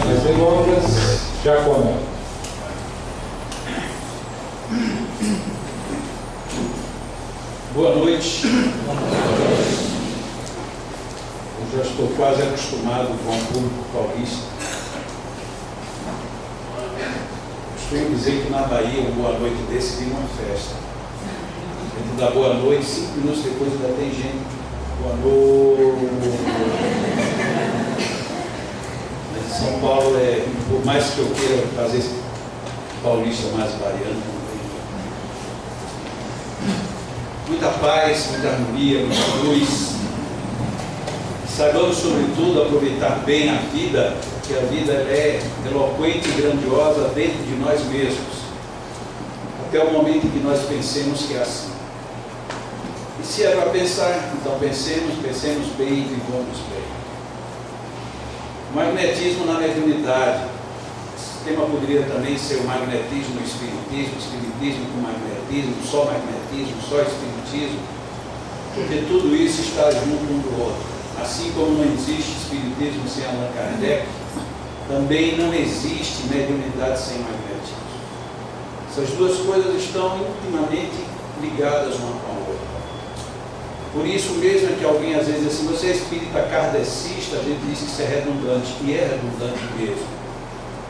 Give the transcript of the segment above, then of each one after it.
mais delongas, já começa. Boa noite. Eu já estou quase acostumado com o público paulista. Costumo dizer que na Bahia um boa noite desse vira uma festa. Dentro da boa noite, 5 minutos depois ainda tem gente. Boa noite. Mas em São Paulo, por mais que eu queira fazer paulista mais baiano, não tem jeito. Muita paz, muita harmonia, muita luz. Saibamos, sobretudo, aproveitar bem a vida, porque a vida é eloquente e grandiosa dentro de nós mesmos, até o momento em que nós pensemos que é assim. E se é para pensar, então pensemos bem e vivamos bem. Magnetismo na mediunidade. Esse tema poderia também ser o magnetismo no espiritismo, espiritismo com magnetismo, só espiritismo, porque tudo isso está junto um do outro. Assim como não existe espiritismo sem Allan Kardec, também não existe mediunidade sem magnetismo. Essas duas coisas estão intimamente ligadas uma com a outra. Por isso mesmo que alguém às vezes diz assim, você é espírita kardecista, a gente diz que isso é redundante, e é redundante mesmo.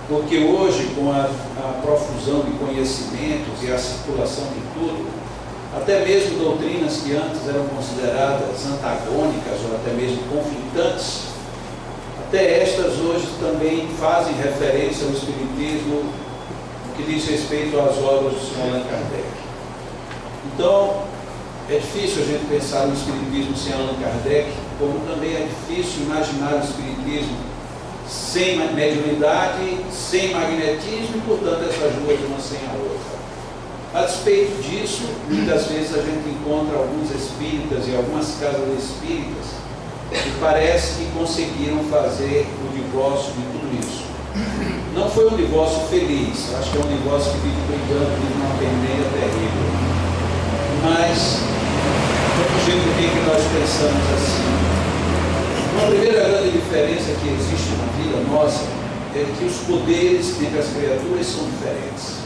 Porque hoje, com a profusão de conhecimentos e a circulação de tudo, até mesmo doutrinas que antes eram consideradas antagônicas ou até mesmo conflitantes, até estas hoje também fazem referência ao espiritismo no que diz respeito às obras do Senhor Allan Kardec. Então, é difícil a gente pensar no espiritismo sem Allan Kardec, como também é difícil imaginar o espiritismo sem mediunidade, sem magnetismo e, portanto, essas duas uma sem a outra. A despeito disso, muitas vezes a gente encontra alguns espíritas e algumas casas espíritas que parece que conseguiram fazer o divórcio de tudo isso. Não foi um divórcio feliz, acho que é um divórcio que vive brigando de uma pendeia terrível. Mas, vamos ver por que nós pensamos assim. Uma primeira grande diferença que existe na vida nossa é que os poderes entre as criaturas são diferentes.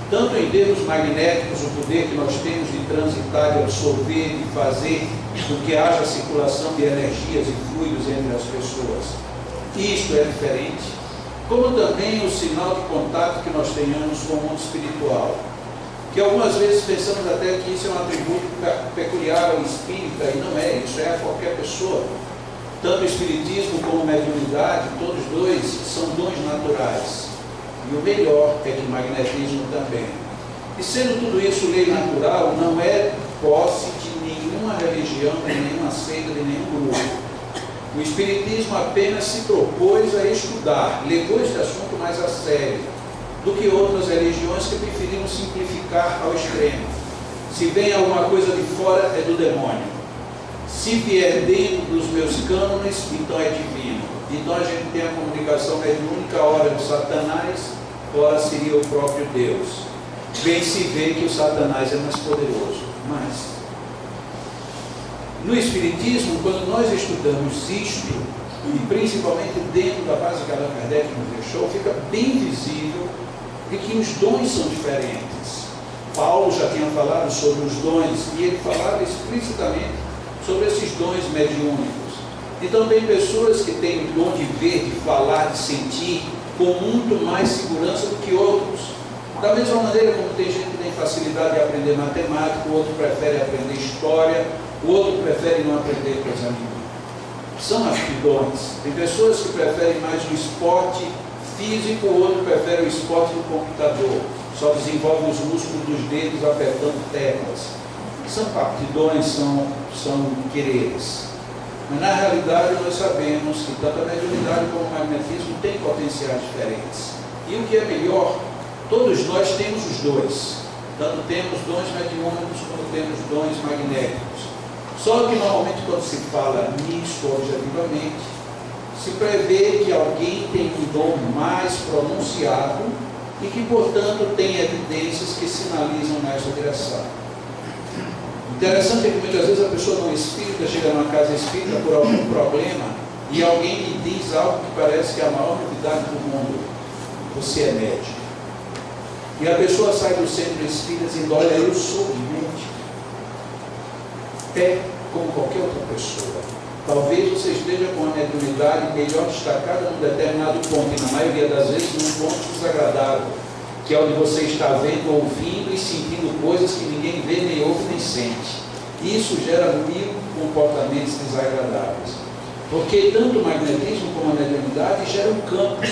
Tanto em termos magnéticos, o poder que nós temos de transitar, de absorver, de fazer com que haja circulação de energias e fluidos entre as pessoas. Isto é diferente. Como também o sinal de contato que nós tenhamos com o mundo espiritual. Que algumas vezes pensamos até que isso é um atributo peculiar ao espírita, e não é, isso é a qualquer pessoa. Tanto o espiritismo como a mediunidade, todos dois são dons naturais. E o melhor é que o magnetismo também. E sendo tudo isso lei natural, não é posse de nenhuma religião, de nenhuma seita, de nenhum grupo. O espiritismo apenas se propôs a estudar, levou este assunto mais a sério do que outras religiões que preferiram simplificar ao extremo. Se vem alguma coisa de fora, é do demônio. Se vier dentro dos meus cânones, então é divino. Então a gente tem a comunicação mediúnica, ora de Satanás, ora seria o próprio Deus. Bem se vê que o Satanás é mais poderoso. Mas, no Espiritismo, quando nós estudamos isto, e principalmente dentro da base que Allan Kardec nos deixou, fica bem visível de que os dons são diferentes. Paulo já tinha falado sobre os dons, e ele falava explicitamente sobre esses dons mediúnicos. Então tem pessoas que têm o dom de ver, de falar, de sentir com muito mais segurança do que outros. Da mesma maneira como tem gente que tem facilidade de aprender matemática, o outro prefere aprender história, o outro prefere não aprender coisa nenhuma. São aptidões. Tem pessoas que preferem mais o esporte físico, o outro prefere o esporte do computador. Só desenvolve os músculos dos dedos apertando teclas. São aptidões, são quereres. Mas na realidade nós sabemos que tanto a mediunidade como o magnetismo têm potenciais diferentes. E o que é melhor, todos nós temos os dois. Tanto temos dons mediúnicos como temos dons magnéticos. Só que normalmente quando se fala nisso objetivamente, se prevê que alguém tem um dom mais pronunciado e que, portanto, tem evidências que sinalizam nessa direção. Interessante é que muitas vezes a pessoa não espírita chega numa casa espírita por algum problema e alguém me diz algo que parece que é a maior novidade do mundo: você é médico. E a pessoa sai do centro espírita dizendo: olha, eu sou médico. É como qualquer outra pessoa. Talvez você esteja com a mediunidade melhor destacada num determinado ponto, e na maioria das vezes num ponto desagradável, que é onde você está vendo, ouvindo e sentindo coisas que ninguém vê, nem ouve, nem sente. Isso gera mil comportamentos desagradáveis. Porque tanto o magnetismo como a mediunidade geram campos,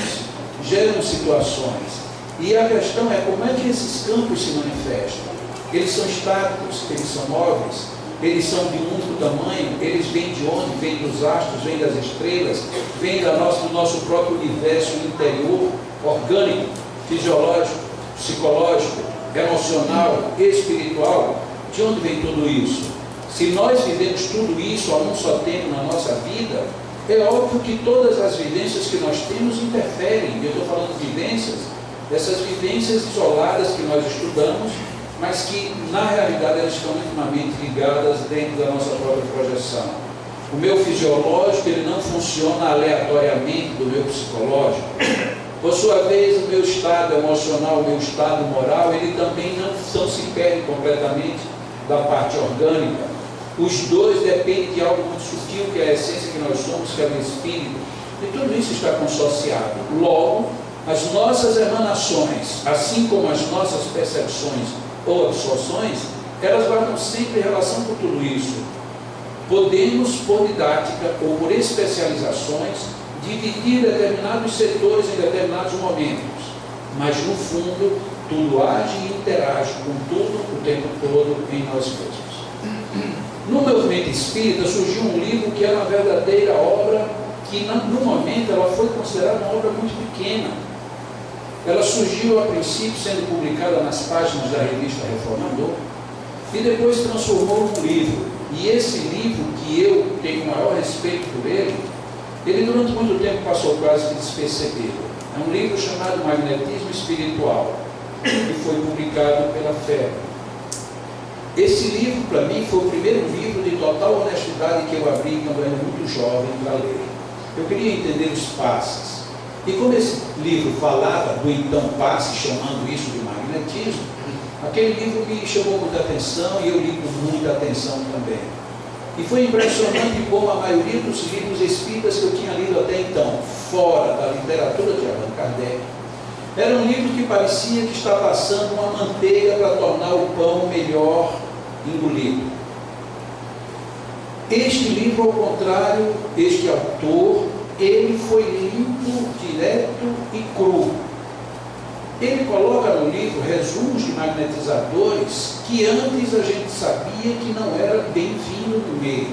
geram situações. E a questão é como é que esses campos se manifestam. Eles são estáticos, eles são móveis, eles são de um único tamanho, eles vêm de onde? Vêm dos astros, vêm das estrelas, vêm do nosso próprio universo interior, orgânico, fisiológico, psicológico, emocional, espiritual. De onde vem tudo isso? Se nós vivemos tudo isso a um só tempo na nossa vida, é óbvio que todas as vivências que nós temos interferem. Eu estou falando de vivências, dessas vivências isoladas que nós estudamos, mas que na realidade elas estão intimamente ligadas dentro da nossa própria projeção. O meu fisiológico, ele não funciona aleatoriamente do meu psicológico. Por sua vez, o meu estado emocional, o meu estado moral, ele também não se perde completamente da parte orgânica. Os dois dependem de algo muito sutil, que é a essência que nós somos, que é o espírito. E tudo isso está consociado. Logo, as nossas emanações, assim como as nossas percepções ou absorções, elas guardam sempre relação com tudo isso. Podemos, por didática ou por especializações, dividir determinados setores em determinados momentos, mas no fundo tudo age e interage com tudo o tempo todo em nós mesmos. No movimento espírita surgiu um livro que era uma verdadeira obra, que no momento ela foi considerada uma obra muito pequena. Ela surgiu a princípio sendo publicada nas páginas da revista Reformador e depois se transformou num livro. E esse livro, que eu tenho o maior respeito por ele durante muito tempo passou quase que despercebido. É um livro chamado Magnetismo Espiritual, que foi publicado pela FEB. Esse livro, para mim, foi o primeiro livro de total honestidade que eu abri quando eu era muito jovem para ler. Eu queria entender os passes. E como esse livro falava do então passe, chamando isso de magnetismo, aquele livro me chamou muita atenção e eu li com muita atenção também. E foi impressionante como a maioria dos livros espíritas que eu tinha lido até então, fora da literatura de Allan Kardec, era um livro que parecia que está passando uma manteiga para tornar o pão melhor engolido. Este livro, ao contrário, este autor, ele foi limpo, direto e cru. Ele coloca no livro resumos de magnetizadores que antes a gente sabia que não era bem-vindo no meio.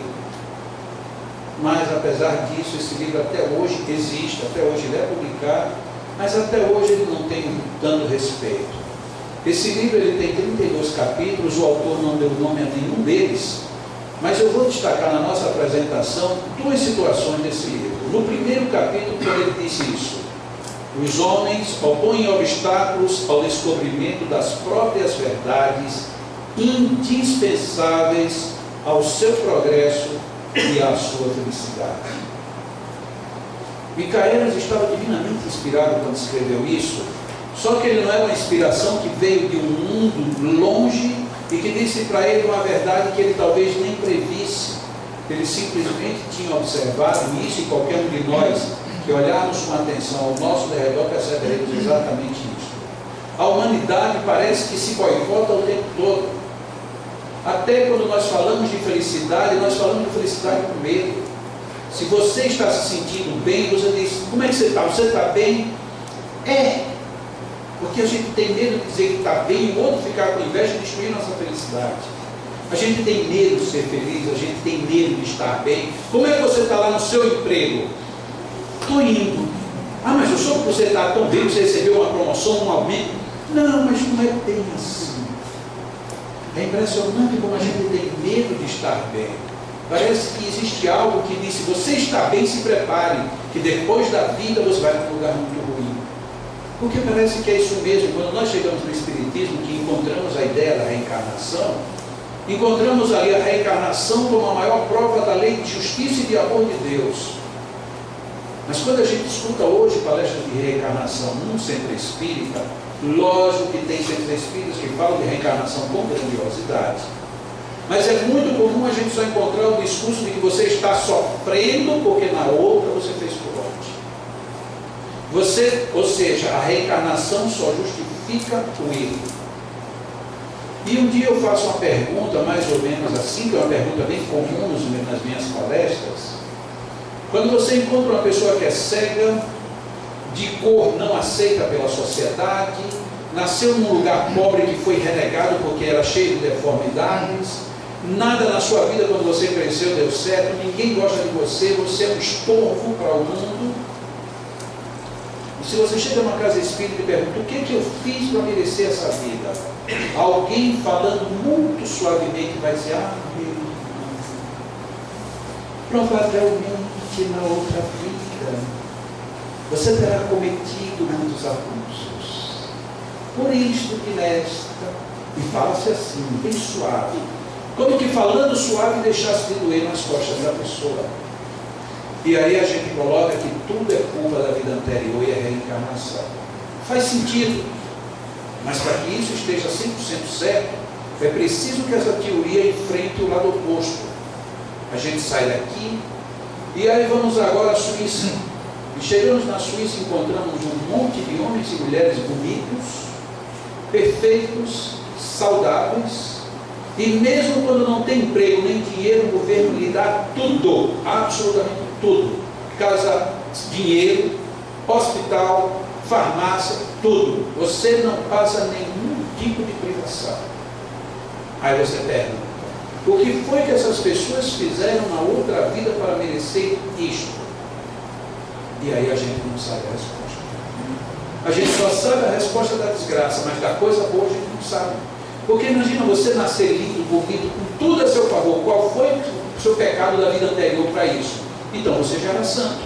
Mas, apesar disso, esse livro até hoje existe, até hoje ele é publicado, mas até hoje ele não tem tanto respeito. Esse livro ele tem 32 capítulos, o autor não deu nome a nenhum deles, mas eu vou destacar na nossa apresentação duas situações desse livro. No primeiro capítulo, quando ele disse isso: os homens opõem obstáculos ao descobrimento das próprias verdades indispensáveis ao seu progresso e à sua felicidade. Micaelis estava divinamente inspirado quando escreveu isso, só que ele não era uma inspiração que veio de um mundo longe e que disse para ele uma verdade que ele talvez nem previsse. Ele simplesmente tinha observado isso, e qualquer um de nós que olharmos com atenção ao nosso derredor perceberemos exatamente isso. A humanidade parece que se boicota o tempo todo. Até quando nós falamos de felicidade, nós falamos de felicidade com medo. Se você está se sentindo bem, você diz: como é que você está? Você está bem? É. Porque a gente tem medo de dizer que está bem e o outro ficar com inveja e destruir nossa felicidade. A gente tem medo de ser feliz, a gente tem medo de estar bem. Como é que você está lá no seu emprego? Estou indo. Ah, mas eu soube que você está tão bem, você recebeu uma promoção, um aumento. Não, mas não é bem assim. É impressionante como a gente tem medo de estar bem. Parece que existe algo que diz: se você está bem, se prepare, que depois da vida você vai para um lugar muito ruim. Porque parece que é isso mesmo. Quando nós chegamos no Espiritismo, que encontramos a ideia da reencarnação, encontramos ali a reencarnação como a maior prova da lei de justiça e de amor de Deus. Mas quando a gente escuta hoje palestras de reencarnação num centro espírita, lógico que tem centros espíritas que falam de reencarnação com grandiosidade, mas é muito comum a gente só encontrar o discurso de que você está sofrendo porque na outra você fez por onde. Ou seja, a reencarnação só justifica o erro. E um dia eu faço uma pergunta mais ou menos assim, que é uma pergunta bem comum nas minhas palestras. Quando você encontra uma pessoa que é cega, de cor não aceita pela sociedade, nasceu num lugar pobre que foi renegado porque era cheio de deformidades, nada na sua vida quando você cresceu deu certo, ninguém gosta de você, você é um estorvo para o mundo. E se você chega numa casa espírita e pergunta: o que eu fiz para merecer essa vida? Alguém falando muito suavemente vai dizer: meu irmão, provavelmente na outra vida você terá cometido muitos abusos, por isto que nesta, e fala-se assim, bem suave, como que falando suave deixasse de doer nas costas da pessoa. E aí a gente coloca que tudo é culpa da vida anterior e é reencarnação. Faz sentido, mas para que isso esteja 100% certo, é preciso que essa teoria enfrente o lado oposto. A gente sai daqui e aí vamos agora à Suíça. E chegamos na Suíça e encontramos um monte de homens e mulheres bonitos, perfeitos, saudáveis, e mesmo quando não tem emprego nem dinheiro, o governo lhe dá tudo, absolutamente tudo: casa, dinheiro, hospital, farmácia, tudo. Você não passa nenhum tipo de privação. Aí você pergunta: o que foi que essas pessoas fizeram na outra vida para merecer isto? E aí a gente não sabe a resposta. A gente só sabe a resposta da desgraça, mas da coisa boa a gente não sabe. Porque imagina você nascer lindo, bonito, com tudo a seu favor. Qual foi o seu pecado da vida anterior para isso? Então você já era santo.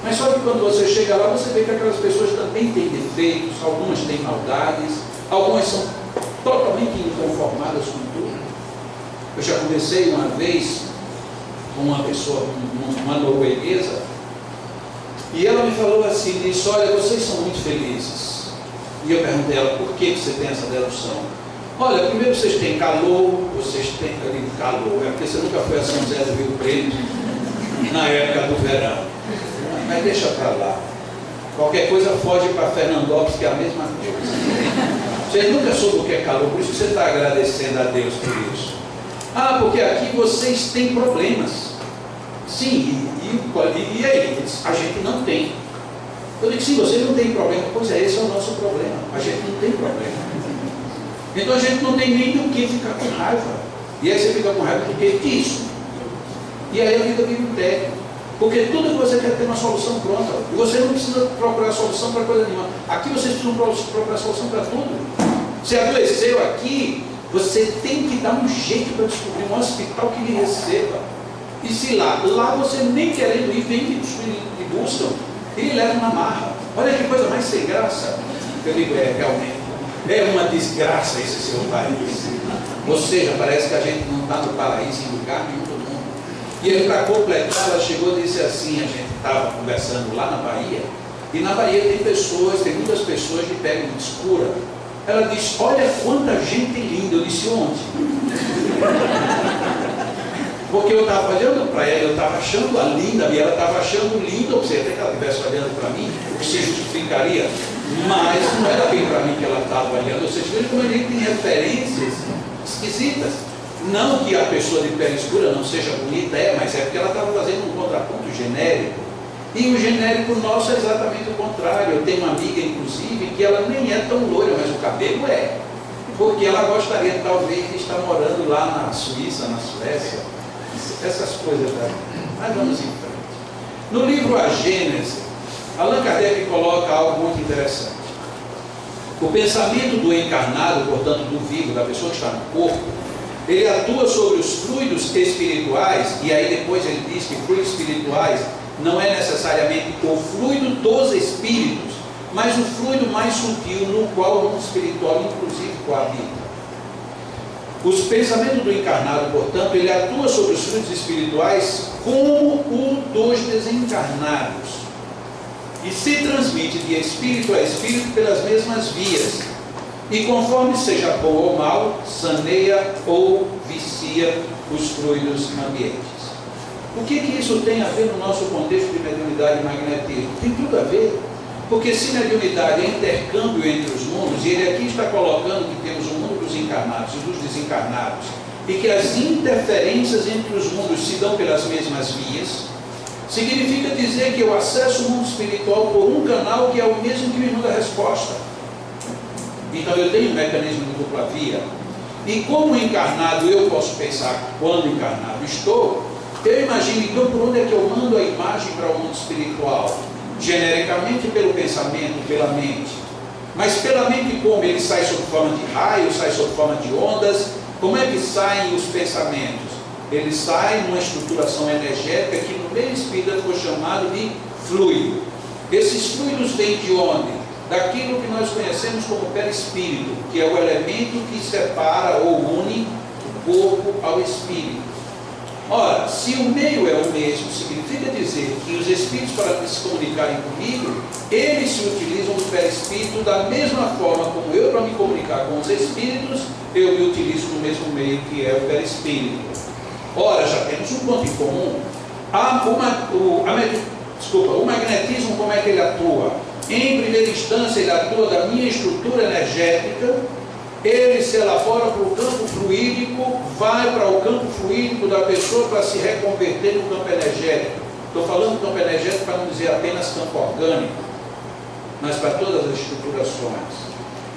Mas só que quando você chega lá, você vê que aquelas pessoas também têm defeitos, algumas têm maldades, algumas são totalmente inconformadas com tudo. Eu já conversei uma vez com uma pessoa, uma norueguesa, e ela me falou assim, disse: olha, vocês são muito felizes. E eu perguntei a ela: por que você tem essa dedução? Olha, primeiro vocês têm calor, vocês têm calor, é porque você nunca foi a São José do Rio Preto na época do verão. Mas deixa para lá. Qualquer coisa foge para Fernandópolis, que é a mesma coisa. Você nunca soube o que é calor, por isso que você está agradecendo a Deus por isso. Ah, porque aqui vocês têm problemas. Sim, e aí? A gente não tem. Eu digo: sim, vocês não têm problema. Pois é, esse é o nosso problema. A gente não tem problema. Então a gente não tem nem do que ficar com raiva. E aí você fica com raiva do que isso. E aí a vida vira um tédio. Porque tudo que você quer ter uma solução pronta. E você não precisa procurar solução para coisa nenhuma. Aqui vocês precisam procurar solução para tudo. Se adoeceu aqui, você tem que dar um jeito para descobrir um hospital que lhe receba. E se lá você nem querendo ir, vem e buscam e lhe levam na marra. Olha que coisa mais sem graça. Eu digo: realmente, é uma desgraça esse seu país. Ou seja, parece que a gente não está no paraíso em lugar nenhum do mundo. E aí, para completar, ela chegou e disse assim: a gente estava conversando lá na Bahia, e na Bahia tem muitas pessoas de pele muito escura. Ela disse: olha quanta gente linda. Eu disse: onde? Porque eu estava olhando para ela, eu estava achando ela linda, e ela estava achando linda, ou seja, até que ela estivesse olhando para mim, o que se justificaria, mas não era bem para mim que ela estava olhando. Ou seja, veja como a gente tem referências esquisitas. Não que a pessoa de pele escura não seja bonita, mas é porque ela estava fazendo um contraponto genérico. E o genérico nosso é exatamente o contrário. Eu tenho uma amiga, inclusive, que ela nem é tão loira, mas o cabelo é. Porque ela gostaria, talvez, de estar morando lá na Suíça, na Suécia. Essas coisas da vida. Mas vamos em frente. No livro A Gênese, Allan Kardec coloca algo muito interessante. O pensamento do encarnado, portanto do vivo, da pessoa que está no corpo, ele atua sobre os fluidos espirituais, e aí depois ele diz que fluidos espirituais não é necessariamente o fluido dos espíritos, mas o fluido mais sutil no qual o mundo espiritual inclusive coabita. Os pensamentos do encarnado, portanto, ele atua sobre os frutos espirituais como o dos desencarnados e se transmite de espírito a espírito pelas mesmas vias, e conforme seja bom ou mal, saneia ou vicia os fluidos ambientes. O que isso tem a ver no nosso contexto de mediunidade e magnetismo? Tem tudo a ver, porque se mediunidade é intercâmbio entre os mundos, e ele aqui está colocando que temos o mundo dos encarnados e dos desencarnados, e que as interferências entre os mundos se dão pelas mesmas vias, significa dizer que eu acesso o mundo espiritual por um canal que é o mesmo que me manda a resposta. Então eu tenho um mecanismo de dupla via, e como encarnado eu posso pensar, quando encarnado estou, eu imagino então por onde é que eu mando a imagem para o mundo espiritual? Genericamente pelo pensamento, pela mente. Mas pela mente como? Ele sai sob forma de raio, sai sob forma de ondas. Como é que saem os pensamentos? Ele sai numa estruturação energética que no meio espírita foi chamado de fluido. Esses fluidos vêm de onde? Daquilo que nós conhecemos como perispírito, que é o elemento que separa ou une o corpo ao espírito. Ora, se o meio é o mesmo, significa dizer que os espíritos, para se comunicarem comigo, eles se utilizam do perispírito da mesma forma como eu, para me comunicar com os espíritos, eu me utilizo do mesmo meio que é o perispírito. Ora, já temos um ponto em comum. O magnetismo, como é que ele atua? Em primeira instância, ele atua da minha estrutura energética, ele se elabora para o campo fluídico, vai para o campo fluídico da pessoa para se reconverter no campo energético. Estou falando campo energético para não dizer apenas campo orgânico, mas para todas as estruturações.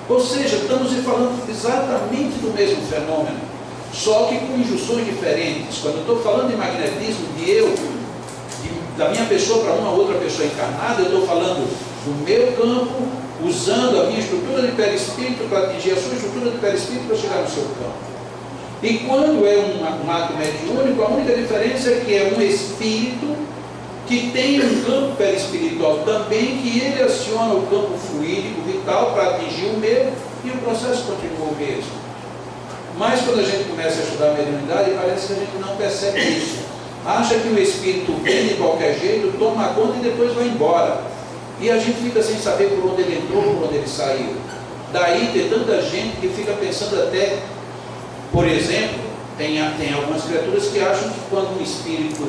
Ou seja, estamos falando exatamente do mesmo fenômeno, só que com injunções diferentes. Quando eu estou falando de magnetismo, da minha pessoa para uma outra pessoa encarnada, eu estou falando do meu campo, usando a minha estrutura de perispírito para atingir a sua estrutura de perispírito para chegar no seu campo. E quando é um ato mediúnico, a única diferença é que é um espírito que tem um campo perispiritual também, que ele aciona o campo fluídico vital para atingir o meu, e o processo continua o mesmo. Mas quando a gente começa a estudar a mediunidade, parece que a gente não percebe isso. Acha que o espírito vem de qualquer jeito, toma conta e depois vai embora. E a gente fica sem saber por onde ele entrou, por onde ele saiu. Daí tem tanta gente que fica pensando até, por exemplo, tem algumas criaturas que acham que quando um espírito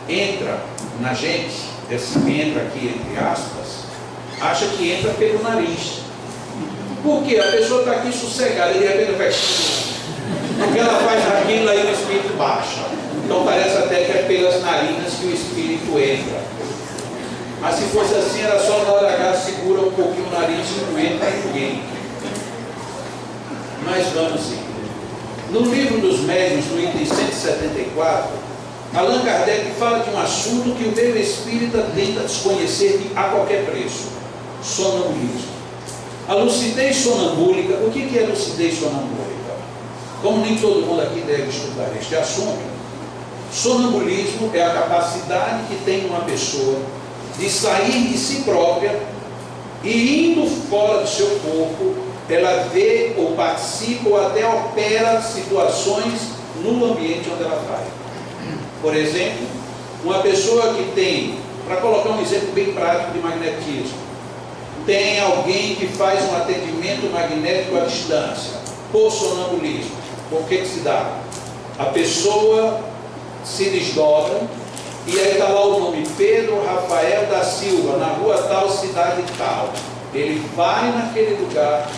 entra na gente, esse entra aqui entre aspas, acha que entra pelo nariz. Porque a pessoa está aqui sossegada, e de repente vai... Porque ela faz aquilo, aí o espírito baixa. Então parece até que é pelas narinas que o espírito entra. Mas se fosse assim, era só na hora H, segura um pouquinho o nariz e não entra ninguém. Mas vamos sim. No livro dos médiuns, no item 174, Allan Kardec fala de um assunto que o meio espírita tenta desconhecer a qualquer preço: sonambulismo. A lucidez sonambúlica. O que é lucidez sonambúlica? Como nem todo mundo aqui deve estudar este assunto, sonambulismo é a capacidade que tem uma pessoa de sair de si própria e, indo fora do seu corpo, ela vê ou participa ou até opera situações no ambiente onde ela vai. Por exemplo, uma pessoa que tem, para colocar um exemplo bem prático de magnetismo, tem alguém que faz um atendimento magnético à distância, por sonambulismo. Por que se dá? A pessoa se desdobra, e aí está lá o nome Pedro Rafael da Silva, na rua tal, cidade tal. Ele vai naquele lugar,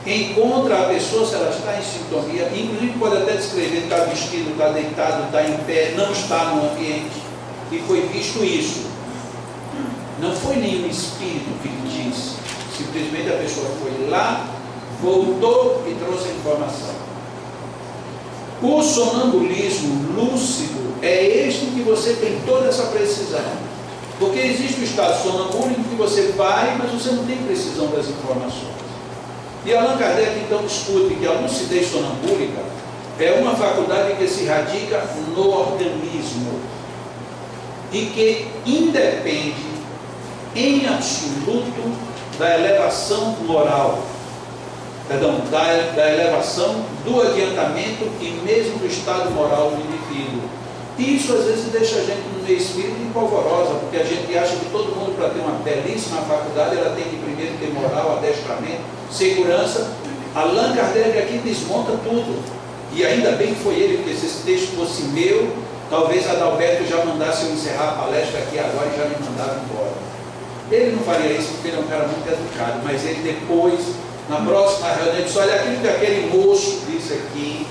encontra a pessoa, se ela está em sintonia, inclusive pode até descrever, está vestido, está deitado, está em pé, não está no ambiente. E foi visto isso. Não foi nenhum espírito que lhe disse, simplesmente a pessoa foi lá, voltou e trouxe a informação. O sonambulismo lúcido é este que você tem toda essa precisão. Porque existe o estado sonambúlico que você vai, mas você não tem precisão das informações. E Allan Kardec então discute que a lucidez sonambúlica é uma faculdade que se radica no organismo e que independe em absoluto da elevação moral. da elevação, do adiantamento e mesmo do estado moral do indivíduo. E isso às vezes deixa a gente no meio espírito empolvorosa, porque a gente acha que todo mundo, para ter uma belíssima faculdade, ela tem que primeiro ter moral, adestramento, segurança. Allan Kardec aqui desmonta tudo. E ainda bem que foi ele, porque se esse texto fosse meu, talvez Adalberto já mandasse eu encerrar a palestra aqui agora e já me mandava embora. Ele não faria isso porque ele é um cara muito educado, mas ele depois, na próxima reunião, ele disse: olha, aquilo que aquele moço disse aqui,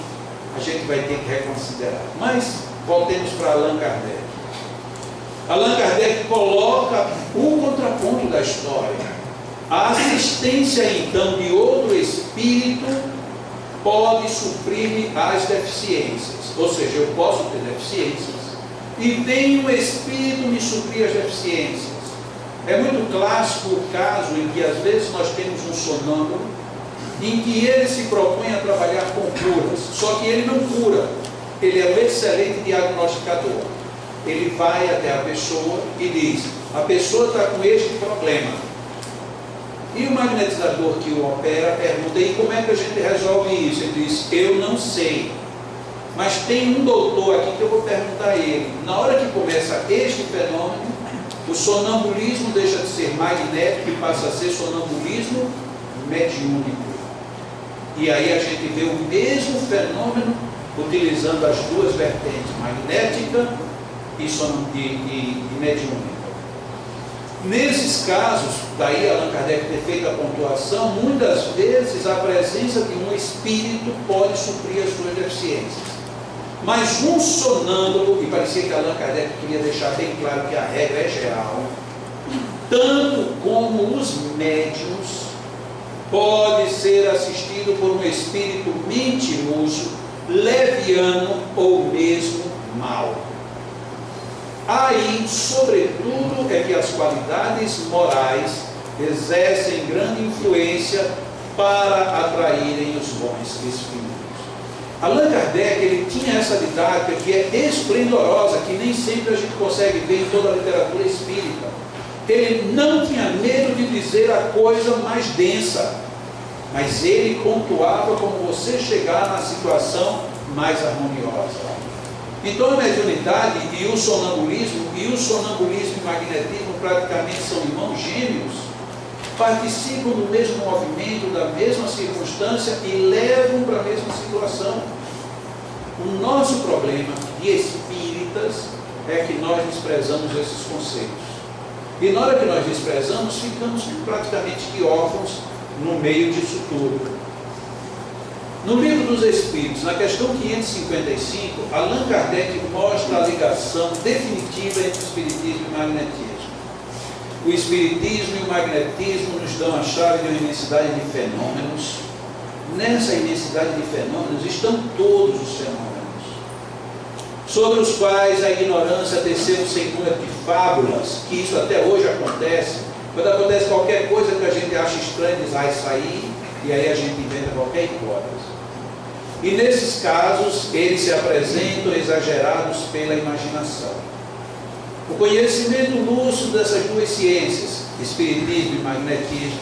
a gente vai ter que reconsiderar. Mas voltemos para Allan Kardec. Allan Kardec coloca o contraponto da história. A assistência, então, de outro espírito pode suprir-me as deficiências. Ou seja, eu posso ter deficiências e vem um espírito me suprir as deficiências. É muito clássico o caso em que às vezes nós temos um sonâmbulo em que ele se propõe a trabalhar com curas, só que ele não cura, ele é um excelente diagnosticador. Ele vai até a pessoa e diz: a pessoa está com este problema. E o magnetizador que o opera pergunta: e como é que a gente resolve isso? Ele diz: eu não sei, mas tem um doutor aqui que eu vou perguntar a ele. Na hora que começa este fenômeno, o sonambulismo deixa de ser magnético e passa a ser sonambulismo mediúnico. E aí a gente vê o mesmo fenômeno utilizando as duas vertentes, magnética e mediúnica. Nesses casos, daí Allan Kardec ter feito a pontuação, muitas vezes a presença de um espírito pode suprir as suas deficiências. Mas um sonâmbulo, e parecia que Allan Kardec queria deixar bem claro que a regra é geral, tanto como os médiuns, pode ser assistido por um espírito mentiroso, leviano ou mesmo mau. Aí, sobretudo, é que as qualidades morais exercem grande influência para atraírem os bons espíritos. Allan Kardec, ele tinha essa didática que é esplendorosa, que nem sempre a gente consegue ver em toda a literatura espírita. Ele não tinha medo de dizer a coisa mais densa, mas ele pontuava como você chegar na situação mais harmoniosa. Então a mediunidade e o sonambulismo e magnetismo praticamente são irmãos gêmeos, participam do mesmo movimento, da mesma circunstância e levam para a mesma situação. O nosso problema de espíritas é que nós desprezamos esses conceitos. E na hora que nós desprezamos, ficamos praticamente que órfãos no meio disso tudo. No Livro dos Espíritos, na questão 555, Allan Kardec mostra a ligação definitiva entre o Espiritismo e o Magnetismo. O Espiritismo e o Magnetismo nos dão a chave de uma imensidade de fenômenos. Nessa imensidade de fenômenos estão todos os fenômenos, sobre os quais a ignorância desceu sem cura de fábulas, que isso até hoje acontece. Quando acontece qualquer coisa que a gente acha estranha, diz: ah, isso aí, e aí a gente inventa qualquer hipótese. E nesses casos, eles se apresentam exagerados pela imaginação. O conhecimento lúcido dessas duas ciências, espiritismo e magnetismo,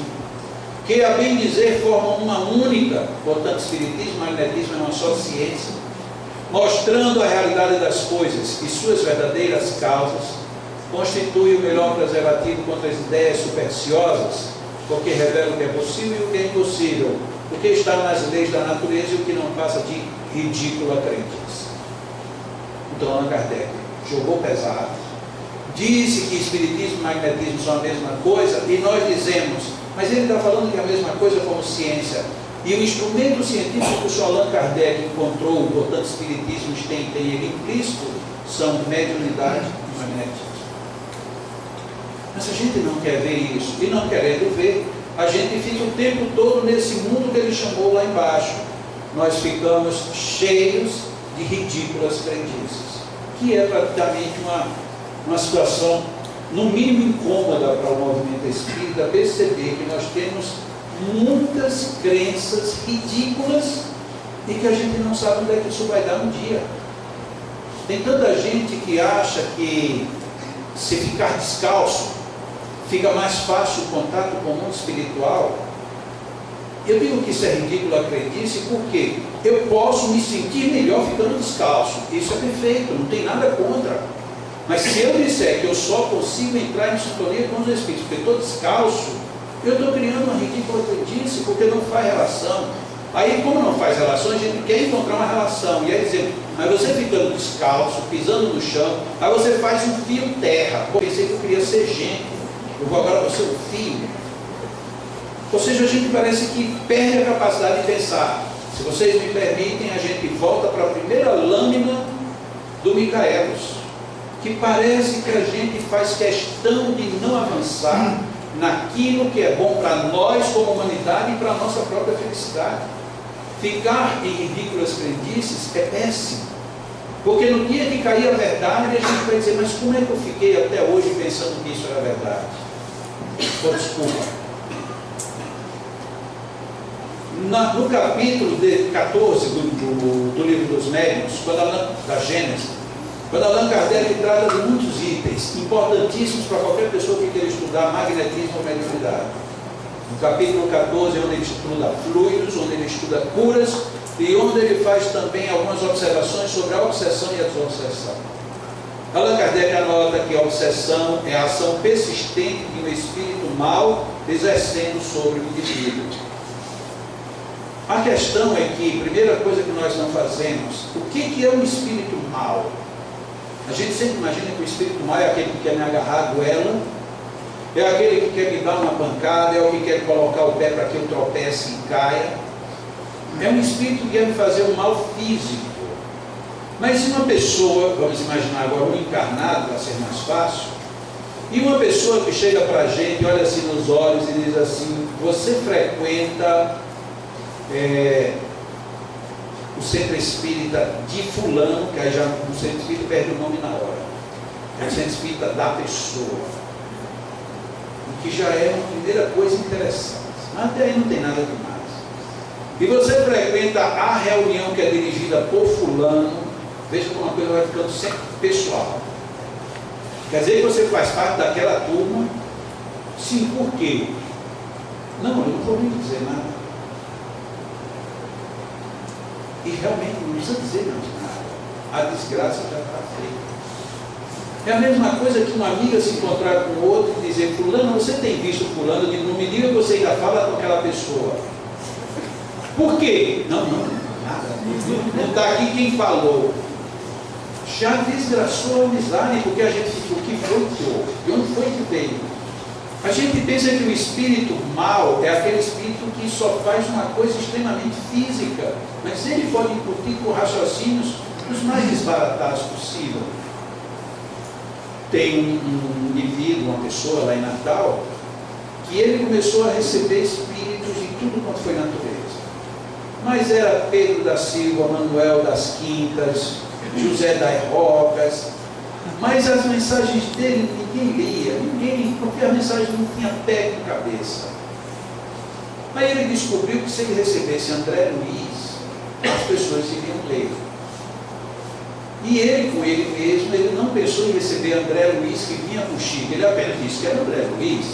que a bem dizer formam uma única, portanto espiritismo e magnetismo é uma só ciência, mostrando a realidade das coisas e suas verdadeiras causas, constitui o melhor preservativo contra as ideias supersticiosas, porque revela o que é possível e o que é impossível, o que está nas leis da natureza e o que não passa de ridícula crendice. Então Allan Kardec jogou pesado, disse que espiritismo e magnetismo são a mesma coisa, e nós dizemos: mas ele está falando que é a mesma coisa como ciência. E o instrumento científico que o Sr. Allan Kardec encontrou, portanto espiritismo tem ele implícito, são mediunidade e magnetismo. Mas a gente não quer ver isso, e não querendo ver, a gente fica o tempo todo nesse mundo que ele chamou lá embaixo. Nós ficamos cheios de ridículas crendices, que é praticamente uma situação, no mínimo incômoda para o movimento espírita, perceber que nós temos muitas crenças ridículas e que a gente não sabe onde é que isso vai dar um dia. Tem tanta gente que acha que se ficar descalço fica mais fácil o contato com o mundo espiritual. Eu digo que isso é ridículo, acredite, porque eu posso me sentir melhor ficando descalço. Isso é perfeito, não tem nada contra. Mas se eu disser que eu só consigo entrar em sintonia com os Espíritos porque estou descalço, eu estou criando uma ridícula acredite, porque não faz relação. Aí, como não faz relação, a gente quer encontrar uma relação. E aí dizer, mas você ficando descalço, pisando no chão, aí você faz um fio terra. Eu pensei que eu queria ser gente, eu vou agora ser um fio. Ou seja, a gente parece que perde a capacidade de pensar. Se vocês me permitem, a gente volta para a primeira lâmina do Micaelos, que parece que a gente faz questão de não avançar naquilo que é bom para nós como humanidade e para a nossa própria felicidade. Ficar em ridículas crendices é péssimo, porque no dia que cair a verdade, a gente vai dizer, mas como é que eu fiquei até hoje pensando que isso era verdade? Oh, desculpa. No capítulo 14 do livro dos Médiuns, da Gênesis, quando Allan Kardec trata de muitos itens importantíssimos para qualquer pessoa que queira estudar magnetismo ou mediunidade. No capítulo 14, onde ele estuda fluidos, onde ele estuda curas e onde ele faz também algumas observações sobre a obsessão e a desobsessão. Allan Kardec anota que a obsessão é a ação persistente de um espírito mau exercendo sobre o indivíduo. A questão é que, primeira coisa que nós não fazemos, o que é um espírito mau? A gente sempre imagina que o espírito mau é aquele que quer me agarrar a goela, é aquele que quer me dar uma pancada, é o que quer colocar o pé para que eu tropece e caia. É um espírito que quer me fazer um mal físico. Mas se uma pessoa, vamos imaginar agora um encarnado, para ser mais fácil, e uma pessoa que chega para a gente, olha assim nos olhos e diz assim, você frequenta o centro espírita de fulano, que aí já o centro espírita perde o nome na hora, é o centro espírita da pessoa, o que já é uma primeira coisa interessante, mas até aí não tem nada demais. E você frequenta a reunião que é dirigida por fulano, veja como a coisa vai ficando sempre pessoal. Quer dizer que você faz parte daquela turma? Sim, por quê? Não, eu não vou nem dizer nada. E realmente não precisa dizer mais nada. A desgraça já está feita. É a mesma coisa que uma amiga se encontrar com outro e dizer, fulano, você tem visto fulano? Eu digo, não me diga que você ainda fala com aquela pessoa. Por quê? Não, nada. Não está aqui quem falou. Já desgraçou a amizade, porque a gente fica, o que foi que houve? De onde foi que veio? A gente pensa que o espírito mau é aquele espírito que só faz uma coisa extremamente física, mas ele pode incutir com raciocínios os mais desbaratados possível. Tem um indivíduo, uma pessoa lá em Natal, que ele começou a receber espíritos de tudo quanto foi natureza. Mas era Pedro da Silva, Manuel das Quintas, José das Rocas, mas as mensagens dele ninguém lia, porque a mensagem não tinha pé nem cabeça. Aí ele descobriu que se ele recebesse André Luiz, as pessoas iriam ler. E ele, com ele mesmo, ele não pensou em receber André Luiz que vinha com Chico, ele apenas disse que era André Luiz.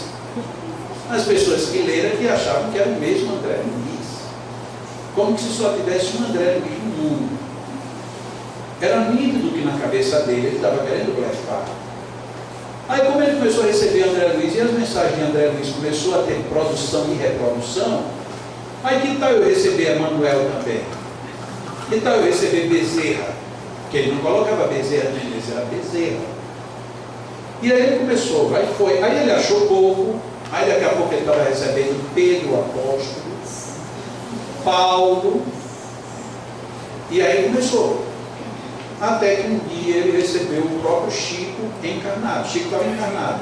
As pessoas que leram que achavam que era o mesmo André Luiz, como que se só tivesse um André Luiz no mundo. Era nítido que na cabeça dele ele estava querendo blefar. Aí, como ele começou a receber André Luiz e as mensagens de André Luiz começou a ter produção e reprodução, aí que tal eu receber Manuel também? Que tal eu receber Bezerra? Porque ele não colocava Bezerra nem Bezerra, Bezerra. E aí ele começou, aí foi. Aí ele achou pouco, aí daqui a pouco ele estava recebendo Pedro Apóstolo, Paulo, e aí começou. Até que um dia ele recebeu o próprio Chico encarnado. Chico estava encarnado.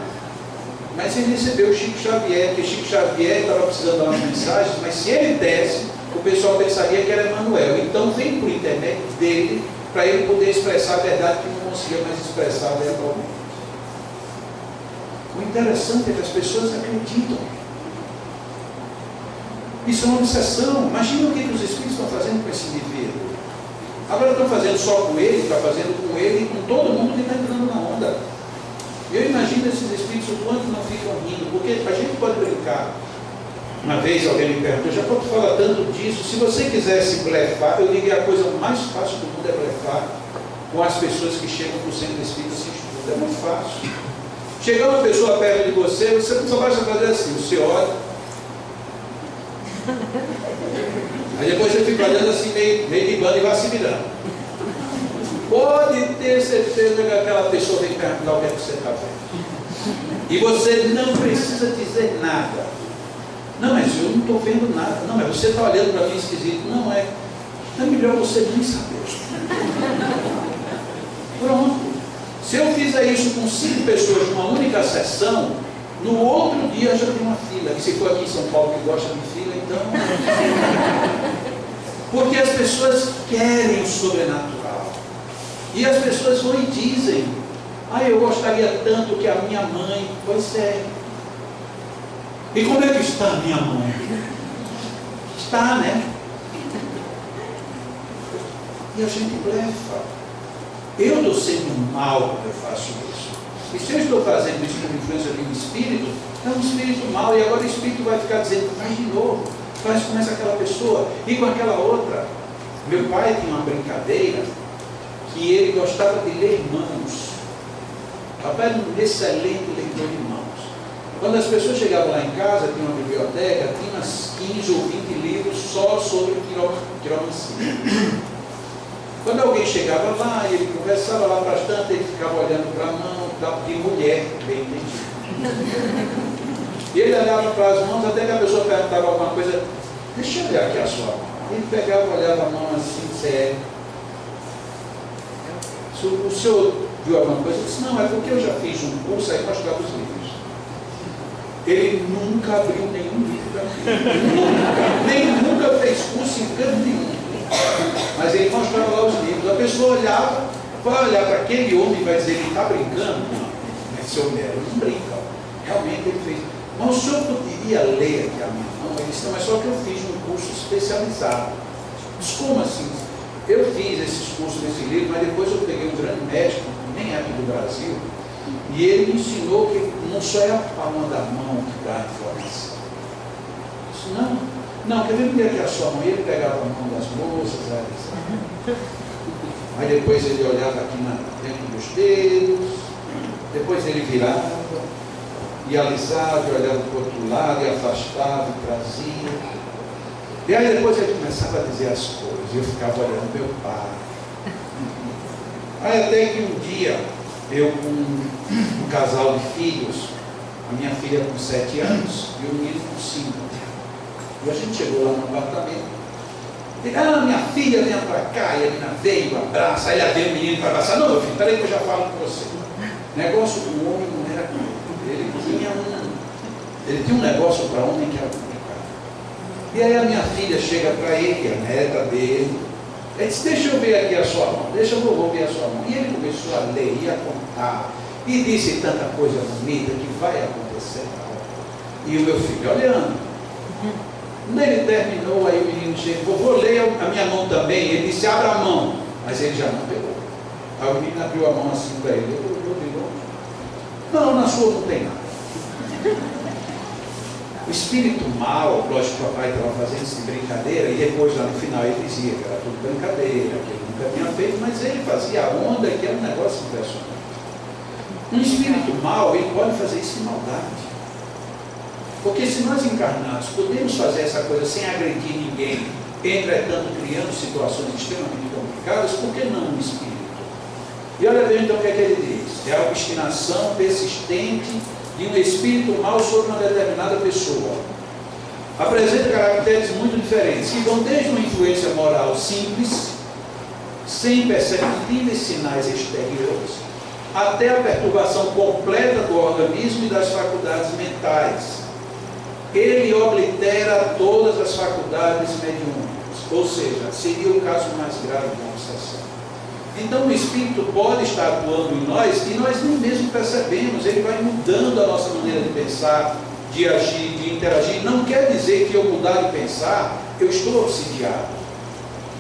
Mas ele recebeu o Chico Xavier, porque Chico Xavier estava precisando das mensagens, mas se ele desse, o pessoal pensaria que era Emmanuel. Então vem por intermédio dele, para ele poder expressar a verdade que não conseguia mais expressar verbalmente. O interessante é que as pessoas acreditam. Isso é uma obsessão. Imagina o que os espíritos estão fazendo com esse indivíduo. Agora estão fazendo só com ele, está fazendo com ele e com todo mundo que está entrando na onda. Eu imagino esses espíritos o quanto não ficam rindo, porque a gente pode brincar. Uma vez alguém me perguntou, já pode falar tanto disso, se você quisesse blefar, eu digo que a coisa mais fácil do mundo é blefar com as pessoas que chegam para o centro espírita se estuda. É muito fácil. Chegar uma pessoa perto de você, você só basta fazer assim, você olha. Aí depois você fica olhando assim, meio de bando e vai se virando. Pode ter certeza que aquela pessoa vem perguntar o que é que você está vendo. E você não precisa dizer nada. Não, mas eu não estou vendo nada. Não, mas você está olhando para mim esquisito. Não é. É melhor você nem saber. Pronto. Se eu fizer isso com 5 pessoas numa única sessão, no outro dia já tem uma fila. E se for aqui em São Paulo que gosta de fila, então... Porque as pessoas querem o sobrenatural. E as pessoas vão e dizem, eu gostaria tanto que a minha mãe... Pois é. E como é que está a minha mãe? Está, né? E a gente blefa. Eu estou sendo mal quando eu faço isso. E se eu estou fazendo isso por influência de um espírito, é um espírito mau. E agora o espírito vai ficar dizendo, faz de novo, faz com aquela pessoa e com aquela outra. Meu pai tinha uma brincadeira que ele gostava de ler mãos. Papai era um excelente leitor de mãos. Quando as pessoas chegavam lá em casa, tinha uma biblioteca, tinha umas 15 ou 20 livros só sobre quiromancia. Quando alguém chegava lá e ele conversava lá bastante, ele ficava olhando para a mão de mulher, bem entendido. E ele olhava para as mãos, até que a pessoa perguntava alguma coisa, deixa eu olhar aqui a sua mão. Ele pegava, olhava a mão assim, sério. O senhor viu alguma coisa? Eu disse, não, é porque eu já fiz um curso aí mostrava os livros. Ele nunca abriu nenhum livro da vida. Nunca fez curso em canto nenhum. Mas ele mostrava lá os livros. A pessoa olhava, vai olhar para aquele homem e vai dizer, ele está brincando? Não, mas seu Nero não brinca. Realmente ele fez. Mas o senhor poderia ler aqui a minha mão? Ele disse, não, mas só que eu fiz um curso especializado. Mas como assim? Eu fiz esses cursos nesse livro, mas depois eu peguei um grande médico, nem é aqui do Brasil, e ele me ensinou que não só é a palma da mão que dá a informação. Eu disse, não, quer ver aqui a sua mão? E ele pegava a mão das moças, aí depois ele olhava aqui dentro dos dedos, depois ele virava, e alisava, e olhava para o outro lado, e afastava, e trazia. E aí depois ele começava a dizer as coisas, e eu ficava olhando meu pai. Aí até que um dia, eu com um casal de filhos, a minha filha com 7 anos, e o menino com 5. E a gente chegou lá no apartamento. Ele, minha filha, venha para cá. E a menina veio, abraça. Aí ela veio o menino para abraçar. Não, meu filho, peraí que eu já falo com você. Negócio do homem não era comigo. Ele tinha um negócio para homem que era complicado. E aí a minha filha chega para ele, a neta dele. Ele disse, deixa eu ver aqui a sua mão. Deixa eu ver a sua mão. E ele começou a ler e a contar. E disse tanta coisa bonita que vai acontecer. E o meu filho olhando. Quando ele terminou, aí o menino chega, vou ler a minha mão também. Ele disse, abra a mão. Mas ele já não pegou. Aí o menino abriu a mão assim para ele. Ele virou. Não, na sua não tem nada. O espírito mal, lógico que o papai estava fazendo isso de brincadeira, e depois lá no final ele dizia que era tudo brincadeira, que ele nunca tinha feito, mas ele fazia a onda, que era um negócio impressionante. Um espírito mal, ele pode fazer isso de maldade. Porque se nós encarnados podemos fazer essa coisa sem agredir ninguém, entretanto criando situações extremamente complicadas, por que não um espírito? E olha bem então o que é que ele diz. É a obstinação persistente de um espírito mau sobre uma determinada pessoa. Apresenta caracteres muito diferentes, que vão desde uma influência moral simples, sem perceptíveis sinais exteriores, até a perturbação completa do organismo e das faculdades mentais. Ele oblitera todas as faculdades mediúnicas, ou seja, seria o caso mais grave de uma obsessão. Então o Espírito pode estar atuando em nós e nós nem mesmo percebemos. Ele vai mudando a nossa maneira de pensar, de agir, de interagir. Não quer dizer que eu mudar de pensar, eu estou obsidiado.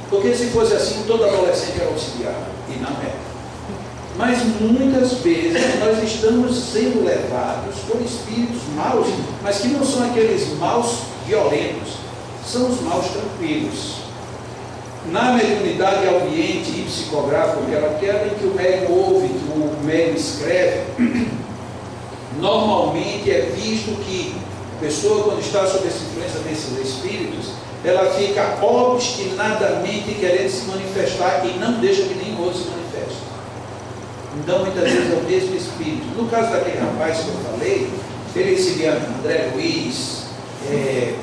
Porque se fosse assim, todo adolescente era obsidiado. E não é. Mas muitas vezes nós estamos sendo levados por espíritos maus, mas que não são aqueles maus violentos, são os maus tranquilos. Na mediunidade audiente e psicográfica, aquela em que o médium ouve, que o médium escreve, normalmente é visto que a pessoa, quando está sob essa influência desses espíritos, ela fica obstinadamente querendo se manifestar e não deixa que nenhum outro se manifeste. Então, muitas vezes é o mesmo espírito. No caso daquele rapaz que eu falei, ele recebia André Luiz,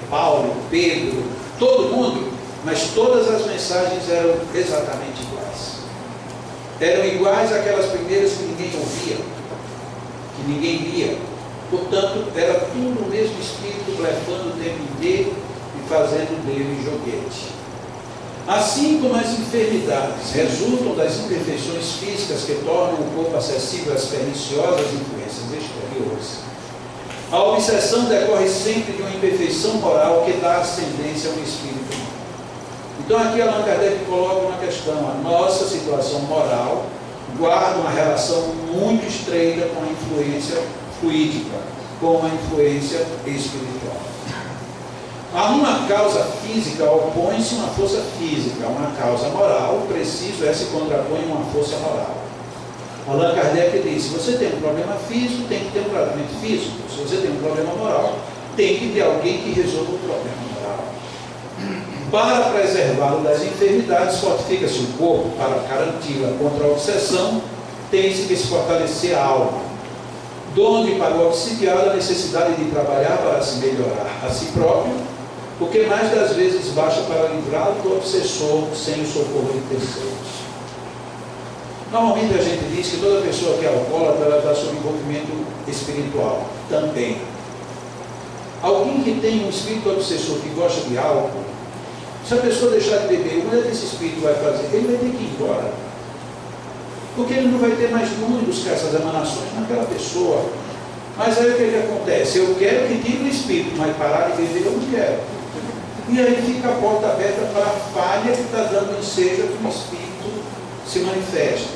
Paulo, Pedro, todo mundo, mas todas as mensagens eram exatamente iguais. Eram iguais àquelas primeiras que ninguém ouvia, que ninguém lia. Portanto, era tudo o mesmo espírito, blefando o tempo inteiro e fazendo dele joguete. Assim como as enfermidades resultam das imperfeições físicas que tornam o corpo acessível às perniciosas influências exteriores, a obsessão decorre sempre de uma imperfeição moral que dá ascendência ao espírito humano. Então aqui Allan Kardec coloca uma questão: a nossa situação moral guarda uma relação muito estreita com a influência fluídica, com a influência espiritual. A uma causa física opõe-se uma força física, a uma causa moral, preciso se contrapõe uma força moral. Allan Kardec diz: se você tem um problema físico, tem que ter um tratamento físico. Se você tem um problema moral, tem que ter alguém que resolva o problema moral. Para preservá-lo das enfermidades, fortifica-se o corpo. Para garanti-la contra a obsessão, tem-se que se fortalecer a alma, donde para o obsidiado a necessidade de trabalhar para se melhorar a si próprio, porque mais das vezes basta para livrá-lo do obsessor sem o socorro de terceiros. Normalmente a gente diz que toda pessoa que é alcoólatra, ela está sob envolvimento espiritual também. Alguém que tem um espírito obsessor que gosta de álcool, se a pessoa deixar de beber, o que esse espírito vai fazer? Ele vai ter que ir embora, porque ele não vai ter mais nenhum de buscar essas emanações naquela pessoa. Mas aí o que acontece? Eu quero que tire o espírito, mas parar de beber eu não quero. E aí fica a porta aberta para a falha que está dando ensejo que o espírito se manifesta.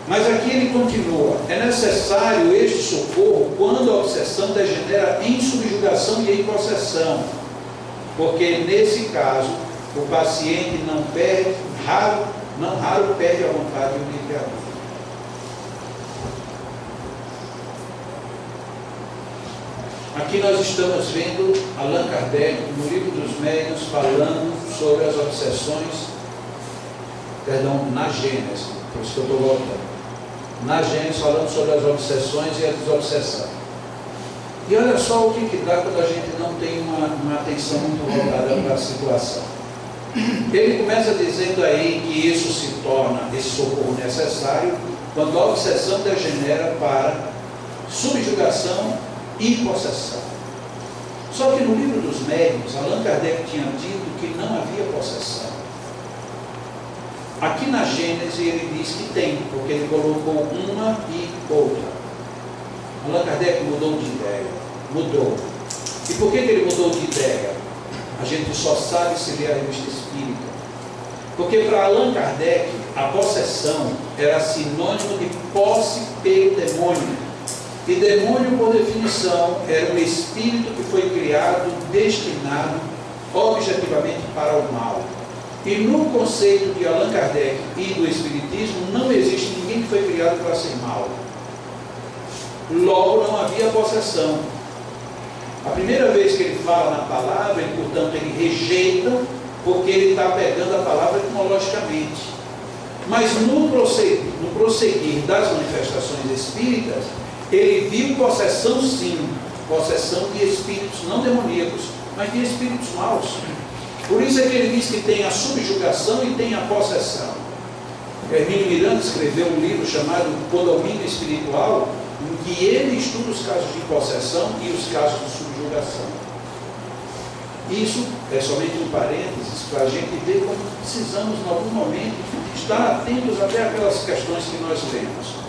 Mas aqui ele continua: é necessário este socorro quando a obsessão degenera em subjugação e em possessão, porque nesse caso o paciente não raro perde a vontade e o livre-arbítrio. Aqui nós estamos vendo Allan Kardec, no Livro dos Médiuns, falando sobre as obsessões, na Gênese, por isso que eu estou voltando. Na Gênese, falando sobre as obsessões e a desobsessão. E olha só o que dá quando a gente não tem uma atenção muito voltada para a situação. Ele começa dizendo aí que isso se torna, esse socorro necessário, quando a obsessão degenera para subjugação e possessão. Só que no Livro dos Médiuns, Allan Kardec tinha dito que não havia possessão. Aqui na Gênese ele diz que tem, porque ele colocou uma e outra. Allan Kardec mudou de ideia, mudou. E por que ele mudou de ideia? A gente só sabe se ler a Revista Espírita. Porque para Allan Kardec, a possessão era sinônimo de posse pelo demônio. E demônio, por definição, era um espírito que foi criado, destinado objetivamente para o mal. E no conceito de Allan Kardec e do Espiritismo, não existe ninguém que foi criado para ser mal. Logo, não havia possessão. A primeira vez que ele fala na palavra, e portanto ele rejeita, porque ele está pegando a palavra etimologicamente. Mas no prosseguir das manifestações espíritas, ele viu possessão sim, possessão de espíritos não demoníacos, mas de espíritos maus. Por isso é que ele diz que tem a subjugação e tem a possessão. Hermínio Miranda escreveu um livro chamado Condomínio Espiritual, em que ele estuda os casos de possessão e os casos de subjugação. Isso é somente um parênteses para a gente ver como precisamos, em algum momento, estar atentos até aquelas questões que nós lemos.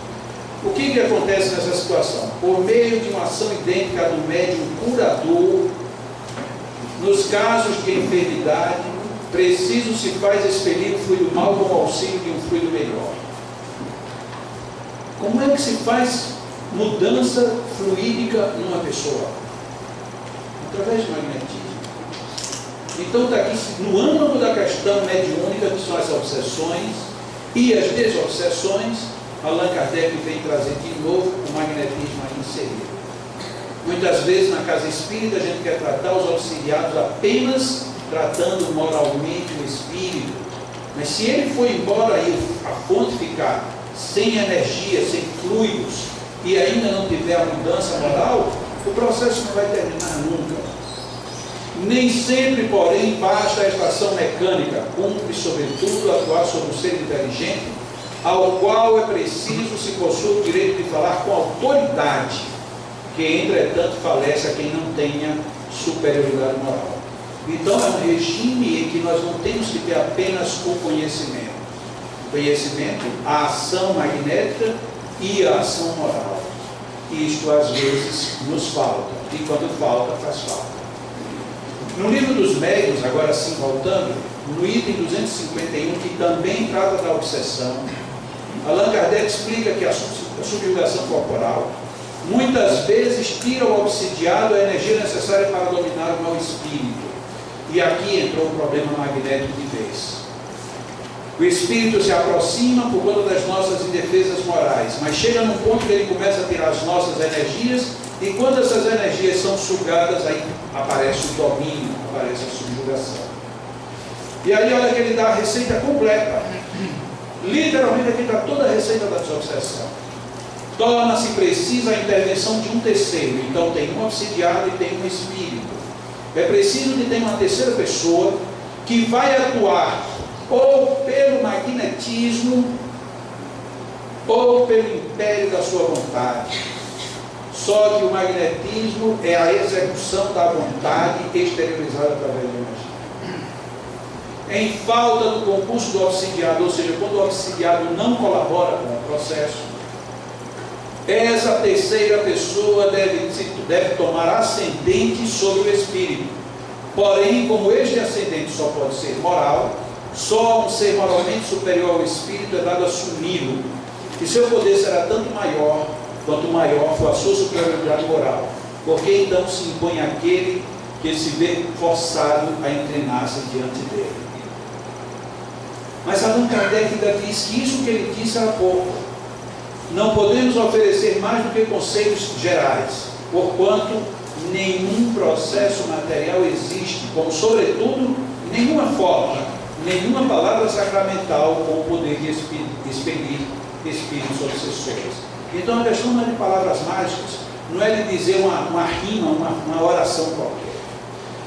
O que acontece nessa situação? Por meio de uma ação idêntica do médium curador, nos casos de enfermidade, preciso se faz expelir o fluido mal com o auxílio de um fluido melhor. Como é que se faz mudança fluídica numa pessoa? Através de magnetismo. Então está aqui, no âmbito da questão mediúnica, que são as obsessões e as desobsessões, Allan Kardec vem trazer de novo o magnetismo aí inserido. Muitas vezes na casa espírita a gente quer tratar os obsidiados apenas tratando moralmente o espírito, mas se ele for embora e a fonte ficar sem energia, sem fluidos, e ainda não tiver a mudança moral, o processo não vai terminar nunca. Nem sempre, porém, basta esta ação mecânica, cumpre sobretudo atuar sobre o ser inteligente, ao qual é preciso se possui o direito de falar com autoridade, que entretanto falece a quem não tenha superioridade moral. Então é um regime em que nós não temos que ter apenas o conhecimento. O conhecimento, a ação magnética e a ação moral. Isto às vezes nos falta, e quando falta, faz falta. No livro dos médiuns, agora sim voltando, no item 251, que também trata da obsessão, Allan Kardec explica que a subjugação corporal muitas vezes tira ao obsidiado a energia necessária para dominar o mau espírito. E aqui entrou o problema magnético de vez. O espírito se aproxima por conta das nossas indefesas morais, mas chega num ponto que ele começa a tirar as nossas energias, e quando essas energias são sugadas, aí aparece o domínio, aparece a subjugação. E aí olha que ele dá a receita completa. Literalmente aqui está toda a receita da desobsessão. Torna-se precisa a intervenção de um terceiro. Então tem um obsidiado e tem um espírito. É preciso que tenha uma terceira pessoa que vai atuar ou pelo magnetismo ou pelo império da sua vontade. Só que o magnetismo é a execução da vontade exteriorizada através da energia. Em falta do concurso do obsidiado, ou seja, quando o obsidiado não colabora com o processo, essa terceira pessoa deve tomar ascendente sobre o espírito. Porém, como este ascendente só pode ser moral, só um ser moralmente superior ao espírito é dado assumi-lo, e seu poder será tanto maior quanto maior for a sua superioridade moral, porque então se impõe aquele que se vê forçado a inclinar-se diante dele. Mas Allan Kardec ainda diz que isso que ele disse era pouco. Não podemos oferecer mais do que conceitos gerais, porquanto nenhum processo material existe, como sobretudo nenhuma fórmula, nenhuma palavra sacramental com o poder de expelir espíritos obsessores. Então a questão não é de palavras mágicas, não é de dizer uma rima, uma oração qualquer.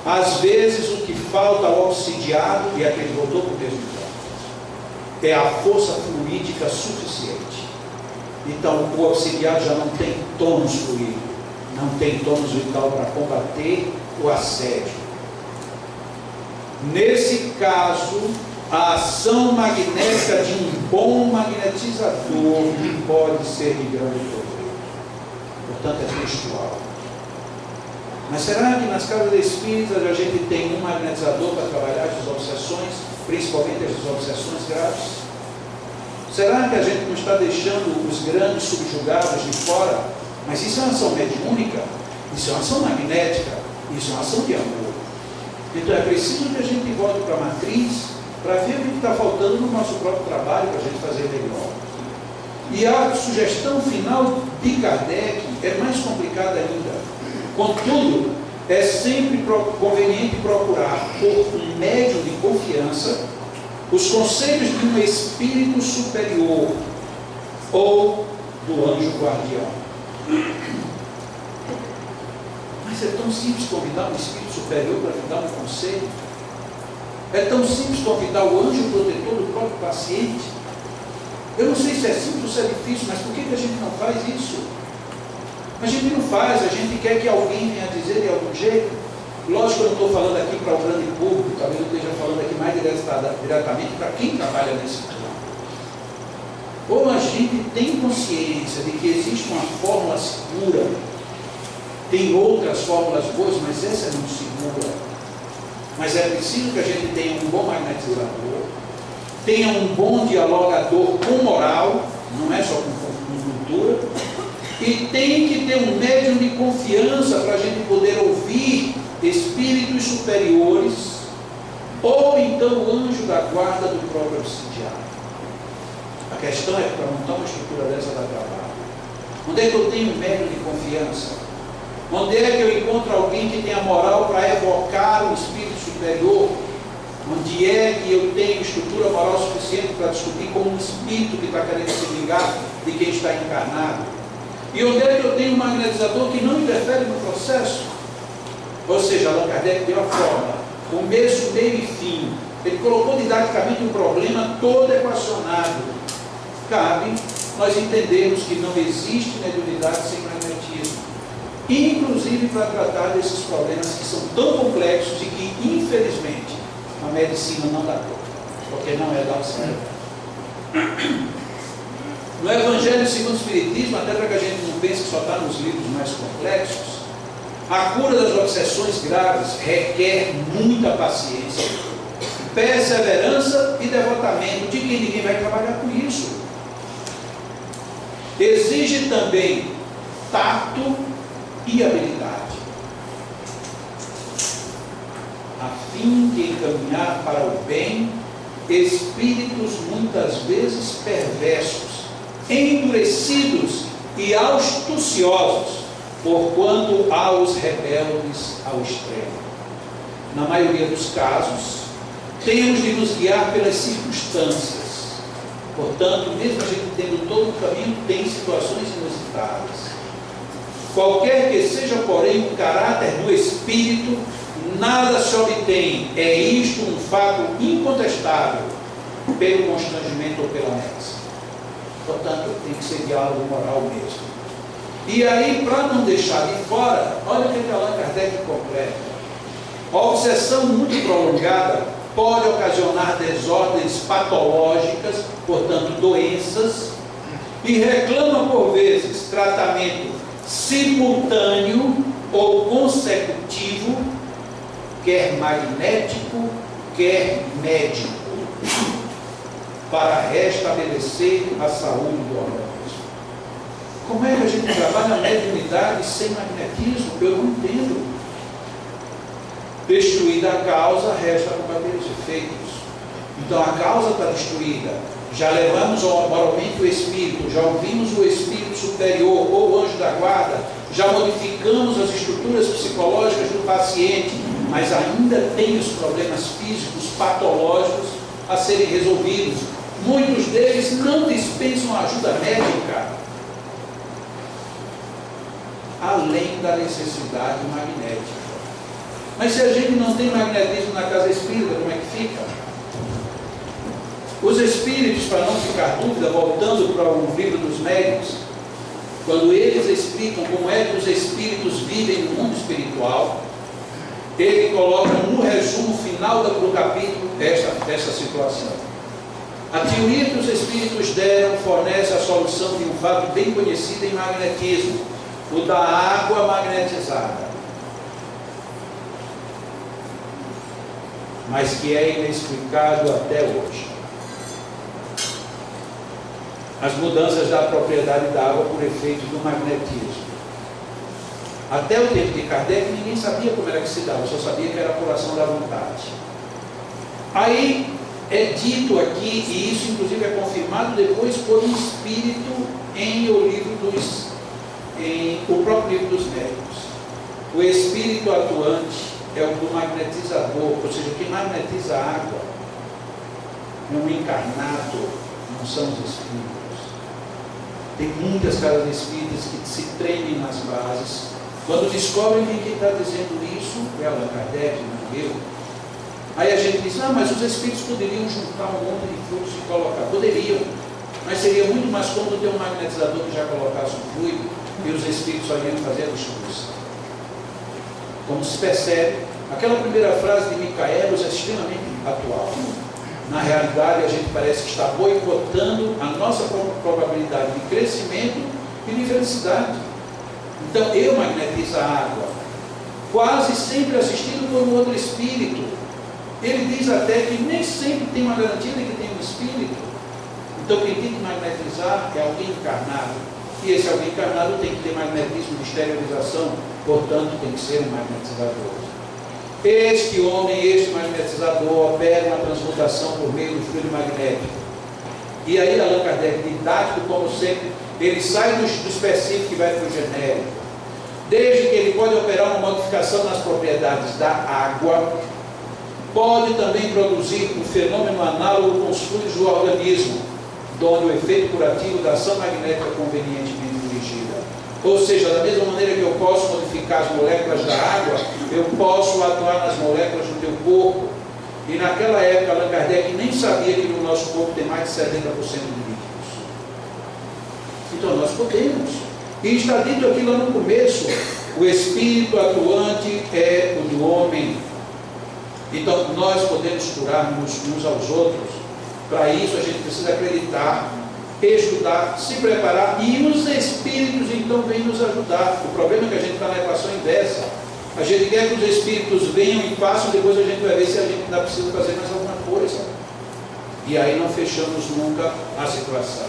Às vezes o que falta ao obsidiado, e aquele voltou para o mesmo ponto, é a força fluídica suficiente. Então o obsidiado já não tem tônus fluídico, não tem tônus vital para combater o assédio. Nesse caso, a ação magnética de um bom magnetizador pode ser de grande proveito. Portanto, é textual. Mas será que nas casas espíritas a gente tem um magnetizador para trabalhar as obsessões, principalmente as obsessões graves? Será que a gente não está deixando os grandes subjugados de fora? Mas isso é uma ação mediúnica, isso é uma ação magnética, isso é uma ação de amor. Então é preciso que a gente volte para a matriz para ver o que está faltando no nosso próprio trabalho para a gente fazer melhor. E a sugestão final de Kardec é mais complicada ainda. Contudo, é sempre conveniente procurar, por um médium de confiança, os conselhos de um espírito superior ou do anjo guardião. Mas é tão simples convidar um espírito superior para lhe dar um conselho. É tão simples convidar o anjo protetor do próprio paciente. Eu não sei se é simples ou se é difícil, mas por que a gente não faz isso? A gente não faz, a gente quer que alguém venha dizer de algum jeito. Lógico que eu não estou falando aqui para o grande público, talvez eu esteja falando aqui mais diretamente para quem trabalha nesse plano. Ou a gente tem consciência de que existe uma fórmula segura, tem outras fórmulas boas, mas essa não segura. Mas é preciso que a gente tenha um bom magnetizador, tenha um bom dialogador com moral, não é só com cultura, e tem que ter um médium de confiança para a gente poder ouvir espíritos superiores, ou então o anjo da guarda do próprio obsidiário. A questão é que para montar uma estrutura dessa dá trabalho. Onde é que eu tenho um médium de confiança? Onde é que eu encontro alguém que tem a moral para evocar um espírito superior? Onde é que eu tenho estrutura moral suficiente para discutir como um espírito que está querendo se vingar de quem está encarnado? E onde é que eu tenho um magnetizador que não interfere no processo? Ou seja, Allan Kardec deu a forma, começo, meio e fim. Ele colocou didaticamente um problema todo equacionado. Cabe nós entendermos que não existe mediunidade sem magnetismo, inclusive para tratar desses problemas que são tão complexos e que, infelizmente, a medicina não dá conta, porque não é da certo. No Evangelho segundo o Espiritismo, até para que a gente não pense que só está nos livros mais complexos, a cura das obsessões graves requer muita paciência, perseverança e devotamento de quem ninguém vai trabalhar com isso. Exige também tato e habilidade, a fim de encaminhar para o bem espíritos muitas vezes perversos, endurecidos e astuciosos, porquanto há os rebeldes ao extremo. Na maioria dos casos, temos de nos guiar pelas circunstâncias. Portanto, mesmo a gente tendo todo o caminho, tem situações inusitadas. Qualquer que seja, porém, o caráter do espírito, nada se obtém. É isto um fato incontestável, pelo constrangimento ou pela ameaça. Portanto, tem que ser diálogo moral mesmo. E aí, para não deixar de fora, olha o que Allan Kardec completa. A obsessão muito prolongada pode ocasionar desordens patológicas, portanto, doenças, e reclama, por vezes, tratamento simultâneo ou consecutivo, quer magnético, quer médico, para restabelecer a saúde do organismo. Como é que a gente trabalha a mediunidade sem magnetismo? Eu não entendo. Destruída a causa, resta combater os efeitos. Então a causa está destruída. Já levamos moralmente o espírito, já ouvimos o espírito superior ou o anjo da guarda, já modificamos as estruturas psicológicas do paciente, mas ainda tem os problemas físicos, patológicos a serem resolvidos. Muitos deles não dispensam ajuda médica, além da necessidade magnética. Mas se a gente não tem magnetismo na casa espírita, como é que fica? Os espíritos, para não ficar dúvida, voltando para o livro dos médiuns, quando eles explicam como é que os espíritos vivem no mundo espiritual, ele coloca no resumo final do capítulo esta situação. A teoria que os espíritos deram fornece a solução de um fato bem conhecido em magnetismo, o da água magnetizada, mas que é inexplicado até hoje. As mudanças da propriedade da água por efeito do magnetismo. Até o tempo de Kardec, ninguém sabia como era que se dava, só sabia que era a por ação da vontade. Aí é dito aqui, e isso inclusive é confirmado depois por um espírito em o próprio livro dos médiuns. O espírito atuante é o do magnetizador, ou seja, quem magnetiza a água é um encarnado, não são os espíritos. Tem muitas casas espíritas que se tremem nas bases. Quando descobrem que quem está dizendo isso é Allan Kardec, não eu. Aí a gente diz, mas os espíritos poderiam juntar um monte de fluidos e colocar. Poderiam, mas seria muito mais cômodo ter um magnetizador que já colocasse um fluido e os espíritos só iriam fazer a distribuição. Como se percebe, aquela primeira frase de Micaelos é extremamente atual. Na realidade, a gente parece que está boicotando a nossa probabilidade de crescimento e de felicidade. Então, eu magnetizo a água, quase sempre assistido por um outro espírito. Ele diz até que nem sempre tem uma garantia de que tem um espírito. Então, quem tem que magnetizar é alguém encarnado. E esse alguém encarnado tem que ter magnetismo de esterilização, portanto tem que ser um magnetizador. Este homem, este magnetizador, opera uma transmutação por meio do fluido magnético. E aí Allan Kardec, didático como sempre, ele sai do específico e vai para o genérico. Desde que ele pode operar uma modificação nas propriedades da água, pode também produzir um fenômeno análogo com os fluidos do organismo, onde o efeito curativo da ação magnética convenientemente dirigida. Ou seja, da mesma maneira que eu posso modificar as moléculas da água, eu posso atuar nas moléculas do teu corpo. E naquela época, Allan Kardec nem sabia que no nosso corpo tem mais de 70% de líquidos. Então nós podemos. E está dito aqui lá no começo, o espírito atuante é o do homem. Então nós podemos curar-nos uns aos outros. Para isso a gente precisa acreditar, estudar, se preparar, e os espíritos então vêm nos ajudar. O problema é que a gente está na equação inversa. A gente quer que os espíritos venham e façam, depois a gente vai ver se a gente ainda precisa fazer mais alguma coisa. E aí não fechamos nunca a situação.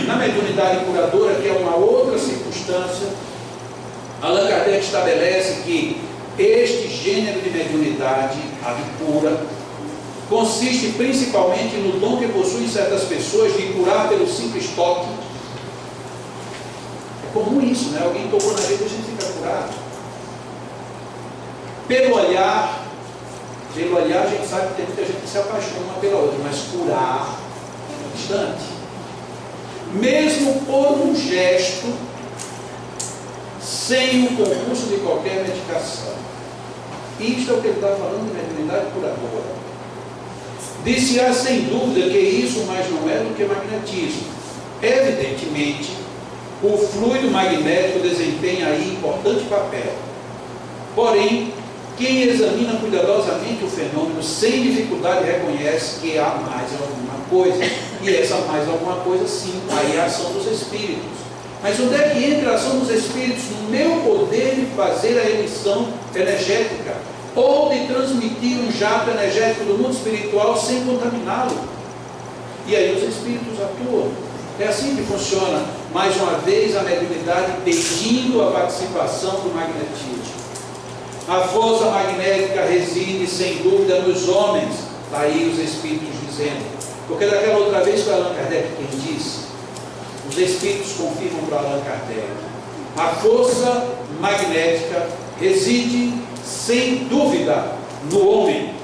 Na mediunidade curadora, que é uma outra circunstância, Allan Kardec estabelece que este gênero de mediunidade, a de cura, consiste principalmente no dom que possuem certas pessoas de curar pelo simples toque. É comum isso, né? Alguém tocou na gente e a gente fica curado. Pelo olhar a gente sabe que tem muita gente que se apaixona uma pela outra, mas curar é distante. Mesmo por um gesto, sem o concurso de qualquer medicação. Isto é o que ele está falando de mediunidade curadora. Dir-se-á sem dúvida que isso mais não é do que magnetismo. Evidentemente, o fluido magnético desempenha aí importante papel. Porém, quem examina cuidadosamente o fenômeno sem dificuldade reconhece que há mais alguma coisa. E essa mais alguma coisa, sim, aí é a ação dos espíritos. Mas onde é que entra a ação dos espíritos? No meu poder de fazer a emissão energética, ou de transmitir um jato energético do mundo espiritual sem contaminá-lo. E aí os espíritos atuam. É assim que funciona, mais uma vez, a mediunidade pedindo a participação do magnetismo. A força magnética reside, sem dúvida, nos homens. Está aí os espíritos dizendo. Porque daquela outra vez foi Allan Kardec quem disse. Os espíritos confirmam para Allan Kardec. A força magnética reside, sem dúvida, no homem,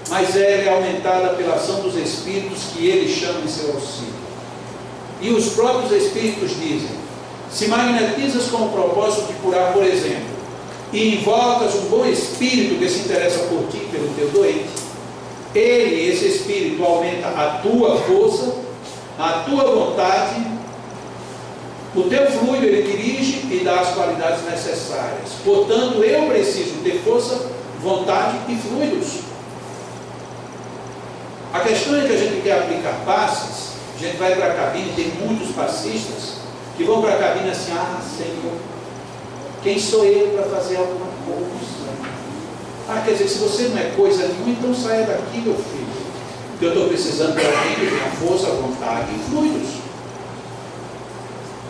mas ela é aumentada pela ação dos espíritos que ele chama em seu auxílio. E os próprios espíritos dizem: se magnetizas com o propósito de curar, por exemplo, e invocas um bom espírito que se interessa por ti, pelo teu doente, esse espírito, aumenta a tua força, a tua vontade, o teu fluido ele dirige e dá as qualidades necessárias. Portanto, eu preciso ter força, vontade e fluidos. A questão é que a gente quer aplicar passes, a gente vai para a cabine, tem muitos passistas que vão para a cabine assim: ah, Senhor, quem sou eu para fazer alguma coisa? Ah, quer dizer, se você não é coisa nenhuma, então saia daqui, meu filho. Porque eu estou precisando de alguém que tenha força, vontade e fluidos.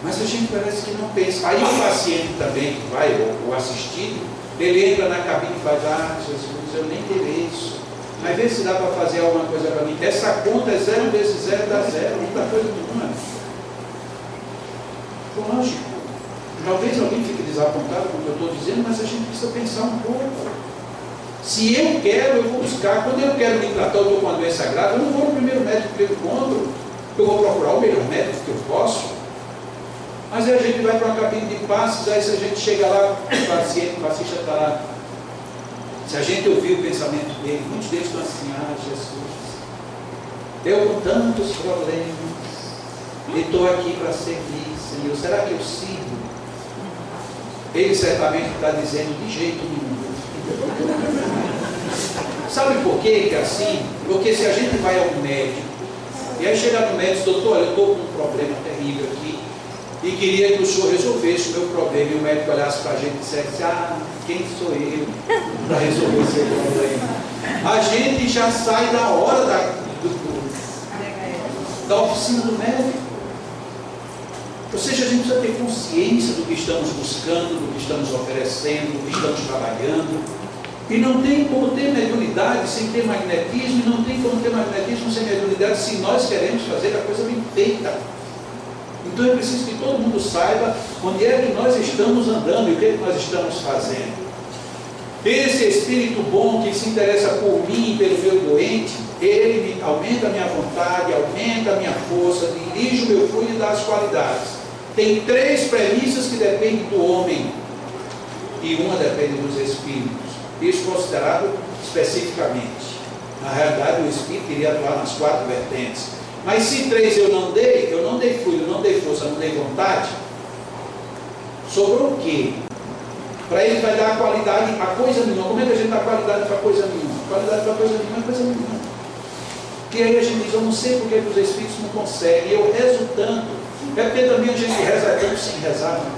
Mas a gente parece que não pensa. Aí o paciente também que vai, o assistido, ele entra na cabine e faz: ah, Jesus, eu nem mereço. Mas vê se dá para fazer alguma coisa para mim. Essa conta é 0 vezes 0 dá 0, não dá coisa nenhuma. Lógico. Talvez alguém fique desapontado com o que eu estou dizendo, mas a gente precisa pensar um pouco. Se eu quero, eu vou buscar. Quando eu quero me tratar, eu estou com uma doença grave, eu não vou no primeiro médico que eu encontro. Eu vou procurar o melhor médico que eu posso. Mas aí a gente vai para uma cabine de passes, aí se a gente chega lá, o paciente está lá. Se a gente ouvir o pensamento dele, muitos deles estão assim: ah, Jesus, eu com tantos problemas, e estou aqui para servir, Senhor, será que eu sirvo? Ele certamente está dizendo: de jeito nenhum. Sabe por quê que é assim? Porque se a gente vai ao médico, e aí chega no médico: doutor, eu estou com um problema terrível aqui, e queria que o senhor resolvesse o meu problema, e o médico olhasse para a gente e dissesse: ah, quem sou eu para resolver o seu problema? A gente já sai da hora da oficina do médico. Ou seja, a gente precisa ter consciência do que estamos buscando, do que estamos oferecendo, do que estamos trabalhando. E não tem como ter mediunidade sem ter magnetismo, e não tem como ter magnetismo sem mediunidade se nós queremos fazer a coisa bem feita. Então é preciso que todo mundo saiba onde é que nós estamos andando e o que é que nós estamos fazendo. Esse espírito bom que se interessa por mim, pelo meu doente, ele aumenta a minha vontade, aumenta a minha força, dirige o meu fluido e dá as qualidades. Tem 3 premissas que dependem do homem e uma depende dos espíritos. Isso considerado especificamente. Na realidade, o espírito iria atuar nas 4 vertentes. Mas se 3 eu não dei fluido, não dei força, não dei vontade, sobrou o quê? Para ele vai dar a qualidade a coisa nenhuma. Como é que a gente dá qualidade para coisa nenhuma? Qualidade para coisa nenhuma é coisa nenhuma. E aí a gente diz, eu não sei porque os espíritos não conseguem, eu rezo tanto. É porque também a gente reza tanto sem rezar, né?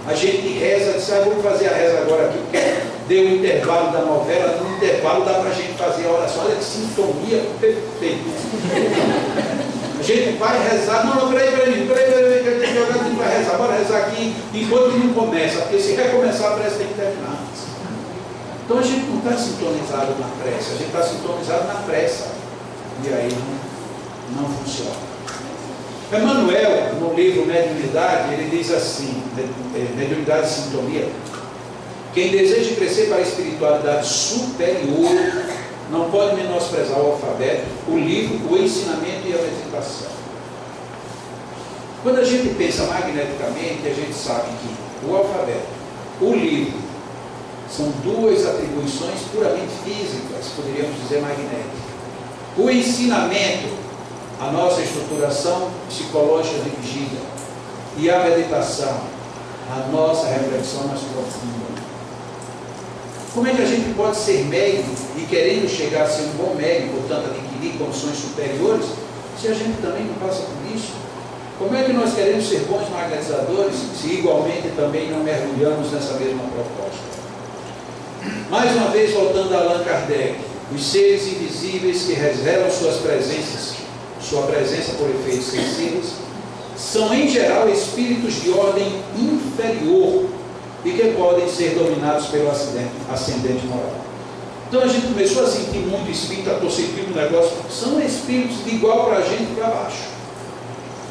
A gente reza, diz, vamos fazer a reza agora aqui, porque deu o intervalo da novela, no intervalo dá para a gente fazer a oração. Olha que sintonia perfeita. A gente vai rezar, não, peraí, que a gente vai rezar, bora rezar aqui, enquanto não começa, porque se recomeçar a prece tem que terminar antes. Então a gente não está sintonizado na prece, a gente está sintonizado na pressa, e aí não funciona. Emmanuel, no livro Mediunidade, ele diz assim, Mediunidade e Sintonia, quem deseja crescer para a espiritualidade superior não pode menosprezar o alfabeto, o livro, o ensinamento e a meditação. Quando a gente pensa magneticamente, a gente sabe que o alfabeto, o livro, são 2 atribuições puramente físicas, poderíamos dizer magnéticas. O ensinamento, a nossa estruturação psicológica dirigida, e a meditação, a nossa reflexão mais profunda. Como é que a gente pode ser médium e querendo chegar a ser um bom médium, portanto adquirir condições superiores, se a gente também não passa por isso? Como é que nós queremos ser bons magnetizadores se igualmente também não mergulhamos nessa mesma proposta? Mais uma vez, voltando a Allan Kardec, os seres invisíveis que revelam sua presença por efeitos sensíveis, são em geral espíritos de ordem inferior e que podem ser dominados pelo ascendente moral. Então a gente começou a sentir muito espírito, estou sentindo um negócio, são espíritos de igual para a gente e para baixo.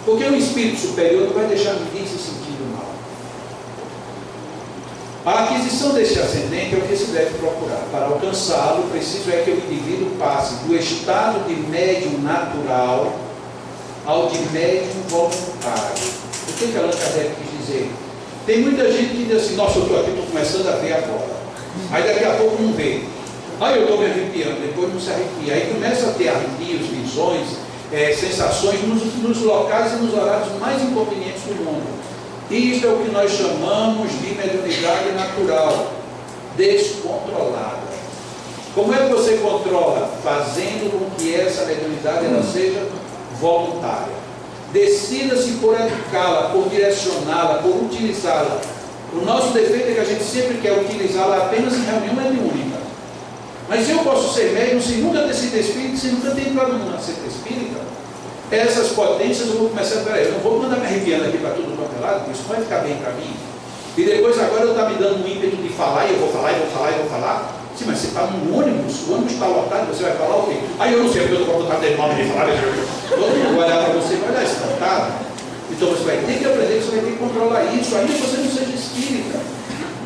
Porque um espírito superior não vai deixar ninguém se sentindo mal. A aquisição deste ascendente é o que se deve procurar. Para alcançá-lo, preciso é que o indivíduo passe do estado de médium natural ao de médium voluntário. O que Allan Kardec quis dizer? Tem muita gente que diz assim, nossa, eu estou aqui, estou começando a ver agora. Aí daqui a pouco não vê. Aí eu estou me arrepiando, depois não se arrepia. Aí começa a ter arrepios, visões, sensações nos locais e nos horários mais inconvenientes do mundo. Isto é o que nós chamamos de mediunidade natural, descontrolada. Como é que você controla? Fazendo com que essa mediunidade ela seja voluntária. Decida-se por educá-la, por direcioná-la, por utilizá-la. O nosso defeito é que a gente sempre quer utilizá-la apenas em reunião mediúnica. Mas eu posso ser médium sem nunca ter sido espírita, sem nunca ter entrado numa seita espírita. Essas potências eu vou começar a peraí, eu não vou mandar me arrepiando aqui para tudo quanto é lado, porque isso vai ficar bem para mim. E depois agora eu estou me dando um ímpeto de falar, e eu vou falar, e vou falar, e vou falar. Sim, mas você está num ônibus, o ônibus está lotado, você vai falar o quê? Aí eu não sei, porque eu estou com vontade de nome de falar, todo mundo vai olhar para você, vai olhar espantado. Então você vai ter que aprender, você vai ter que controlar isso, ainda que você não seja espírita.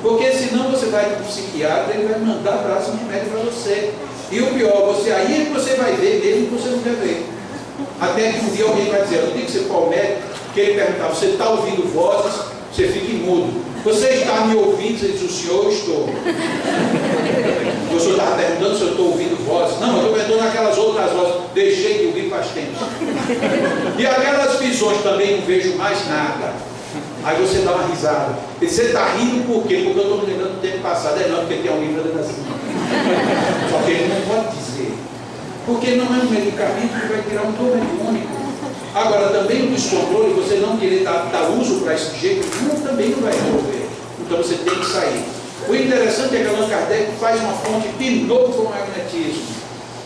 Porque senão você vai para um psiquiatra, ele vai mandar braço de remédio para você. E o pior, aí é que você vai ver mesmo que você não quer ver. Até que um dia alguém vai dizer, eu tenho que ser qual médico, que ele perguntar, você está ouvindo vozes, você fica imudo. Você está me ouvindo? Você diz, o senhor, estou. O senhor estava perguntando se eu estou ouvindo vozes. Não, eu estou perguntando aquelas outras vozes. Deixei de ouvir faz tempo. E aquelas visões também não vejo mais nada. Aí você dá uma risada. E você está rindo por quê? Porque eu estou me lembrando do tempo passado. É não, porque tem um livro dentro assim. Só que ele não pode dizer. Porque não é um medicamento que vai tirar um dor mediúnico. Agora, também o descontrole, você não querer dar uso para esse jeito, também não vai resolver. Então você tem que sair. O interessante é que Allan Kardec faz uma fonte de novo com o magnetismo.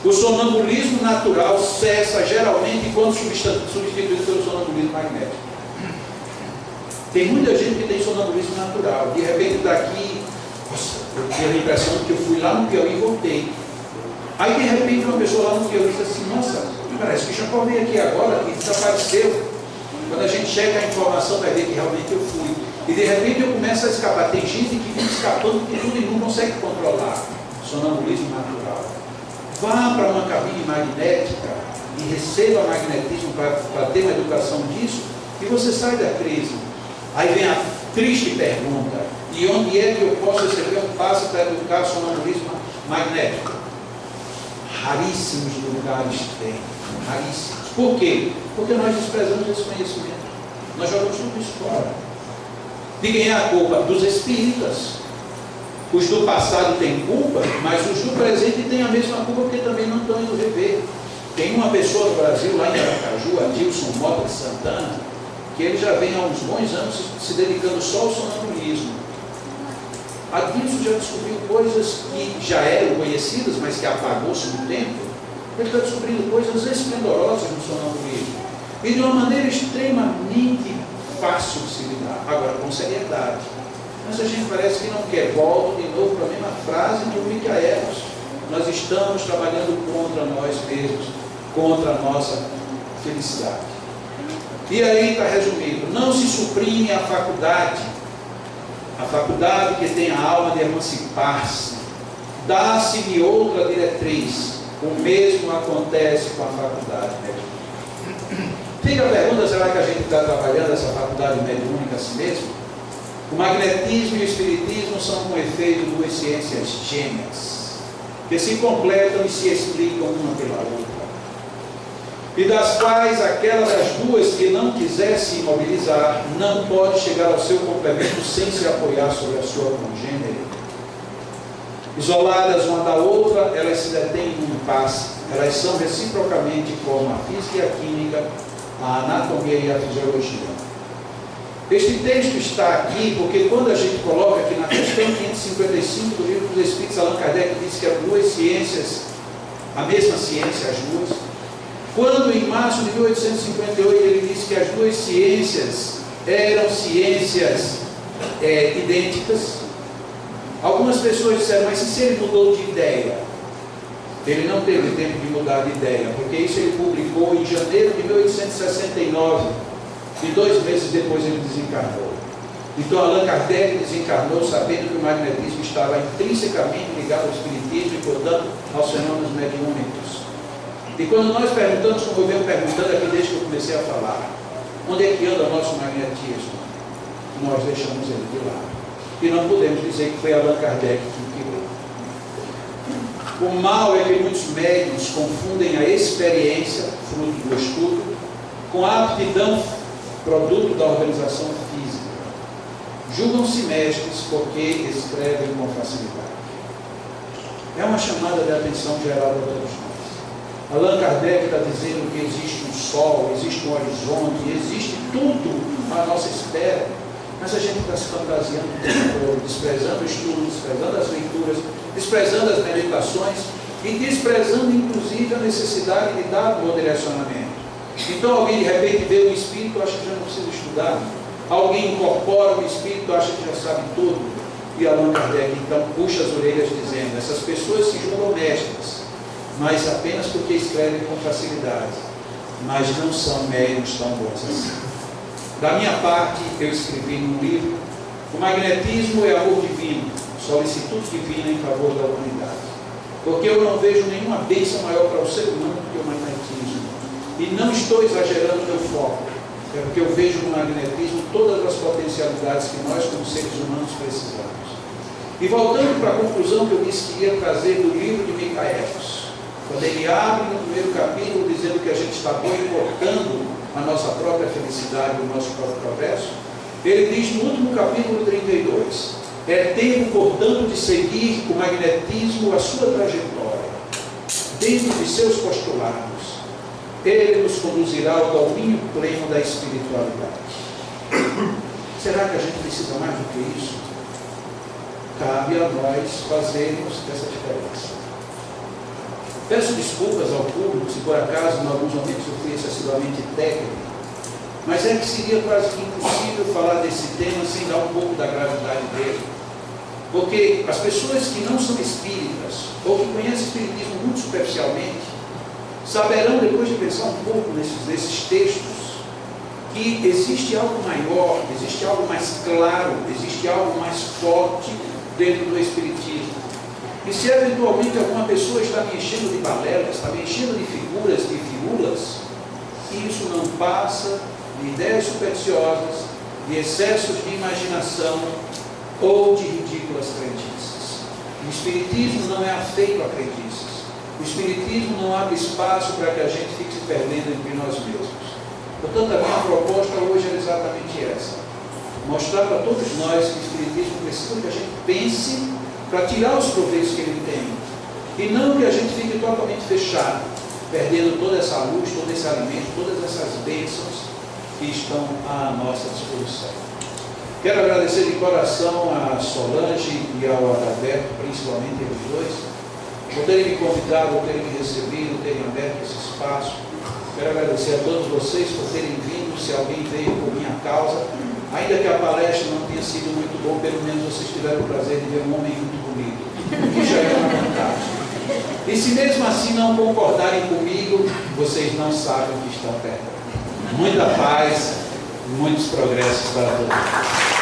O sonambulismo natural cessa geralmente quando substituído pelo sonambulismo magnético. Tem muita gente que tem sonambulismo natural. De repente está aqui, nossa, eu tive a impressão que eu fui lá no Piauí e voltei. Aí de repente uma pessoa lá no Piauí diz assim, nossa, parece que Chapéu veio aqui agora e desapareceu. Quando a gente chega a informação, vai ver que realmente eu fui. E de repente eu começo a escapar. Tem gente que fica escapando porque tudo e não consegue controlar. Sonambulismo natural. Vá para uma cabine magnética e receba magnetismo para ter uma educação disso e você sai da crise. Aí vem a triste pergunta: e onde é que eu posso receber um passe para educar sonambulismo magnético? Raríssimos lugares tem. Raríssimos. Por quê? Porque nós desprezamos esse conhecimento. Nós jogamos tudo isso fora. De quem é a culpa? Dos espíritas. Os do passado têm culpa, mas os do presente têm a mesma culpa porque também não estão indo rever. Tem uma pessoa no Brasil, lá em Aracaju, Adilson Mota de Santana, que ele já vem há uns bons anos se dedicando só ao sonambulismo. Adilson já descobriu coisas que já eram conhecidas, mas que apagou-se no tempo. Ele está descobrindo coisas esplendorosas no sonambulismo. E de uma maneira extremamente fácil de se lidar. Agora, com seriedade. Mas a gente parece que não quer. Volto de novo para a mesma frase do Micaelos. Nós estamos trabalhando contra nós mesmos, contra a nossa felicidade. E aí está resumido: não se suprime a faculdade que tem a alma de emancipar-se. Dá-se-lhe outra diretriz. O mesmo acontece com a faculdade mediúnica. Fica a pergunta: será que a gente está trabalhando essa faculdade mediúnica a si mesmo? O magnetismo e o espiritismo são, com efeito, duas ciências gêmeas, que se completam e se explicam uma pela outra, e das quais aquela das duas que não quiser se imobilizar não pode chegar ao seu complemento sem se apoiar sobre a sua congênere. Isoladas uma da outra, elas se detêm em um impasse. Elas são reciprocamente como a física e a química, a anatomia e a fisiologia. Este texto está aqui porque quando a gente coloca aqui na questão 555 do Livro dos Espíritos, Allan Kardec diz que as duas ciências, a mesma ciência, as duas. Quando em março de 1858 ele disse que as duas ciências eram ciências idênticas, algumas pessoas disseram, mas se ele mudou de ideia? Ele não teve tempo de mudar de ideia, porque isso ele publicou em janeiro de 1869, e 2 meses depois ele desencarnou. Então Allan Kardec desencarnou sabendo que o magnetismo estava intrinsecamente ligado ao espiritismo e, portanto, aos fenômenos mediúnicos. E quando nós perguntamos, como eu venho perguntando aqui desde que eu comecei a falar, onde é que anda o nosso magnetismo? Nós deixamos ele de lado. E não podemos dizer que foi Allan Kardec que criou. O mal é que muitos médiuns confundem a experiência, fruto do estudo, com a aptidão, produto da organização física. Julgam-se mestres porque escrevem com facilidade. É uma chamada de atenção geral a todos nós. Allan Kardec está dizendo que existe um sol, existe um horizonte, existe tudo à nossa espera, mas a gente está se fantasiando o tempo todo, desprezando o estudo, desprezando as leituras, desprezando as meditações e desprezando inclusive a necessidade de dar um direcionamento. Então alguém de repente vê um espírito, acha que já não precisa estudar. Alguém incorpora o espírito, acha que já sabe tudo. E Allan Kardec então puxa as orelhas dizendo: essas pessoas se julgam mestres, mas apenas porque escrevem com facilidade, mas não são médiuns tão bons assim. Da minha parte, eu escrevi num livro: o magnetismo é amor divino, solicitude divina em favor da humanidade. Porque eu não vejo nenhuma bênção maior para o ser humano do que o magnetismo. E não estou exagerando meu foco, é porque eu vejo no magnetismo todas as potencialidades que nós, como seres humanos, precisamos. E voltando para a conclusão que eu disse que ia trazer do livro de Micaelos, quando ele abre no primeiro capítulo dizendo que a gente está boicotando a nossa própria felicidade, o nosso próprio progresso, ele diz no último capítulo 32, é tempo, portanto, de seguir o magnetismo, a sua trajetória, dentro de seus postulados. Ele nos conduzirá ao domínio pleno da espiritualidade. Será que a gente precisa mais do que isso? Cabe a nós fazermos essa diferença. Peço desculpas ao público se por acaso em alguns momentos eu fui excessivamente técnico, Mas é que seria quase que impossível falar desse tema sem dar um pouco da gravidade dele. Porque as pessoas que não são espíritas, ou que conhecem o espiritismo muito superficialmente, saberão, depois de pensar um pouco nesses textos, que existe algo maior, existe algo mais claro, existe algo mais forte dentro do espiritismo. E se eventualmente alguma pessoa está me enchendo de balelas, está me enchendo de figuras, de firulas, isso não passa de ideias supersticiosas, de excessos de imaginação ou de ridículas crendices. O espiritismo não é afeito a crendices. O espiritismo não abre espaço para que a gente fique se perdendo entre nós mesmos. Portanto, a minha proposta hoje é exatamente essa: mostrar para todos nós que o espiritismo precisa que a gente pense para tirar os proveitos que ele tem, e não que a gente fique totalmente fechado, perdendo toda essa luz, todo esse alimento, todas essas bênçãos que estão à nossa disposição. Quero agradecer de coração a Solange e ao Adalberto, principalmente eles dois, por terem me convidado, por terem me recebido, por terem aberto esse espaço. Quero agradecer a todos vocês por terem vindo, se alguém veio por minha causa. Ainda que a palestra não tenha sido muito bom, pelo menos vocês tiveram o prazer de ver um homem muito bonito, o que já é uma vantagem. E se mesmo assim não concordarem comigo, vocês não sabem o que estão perto. Muita paz, muitos progressos para todos.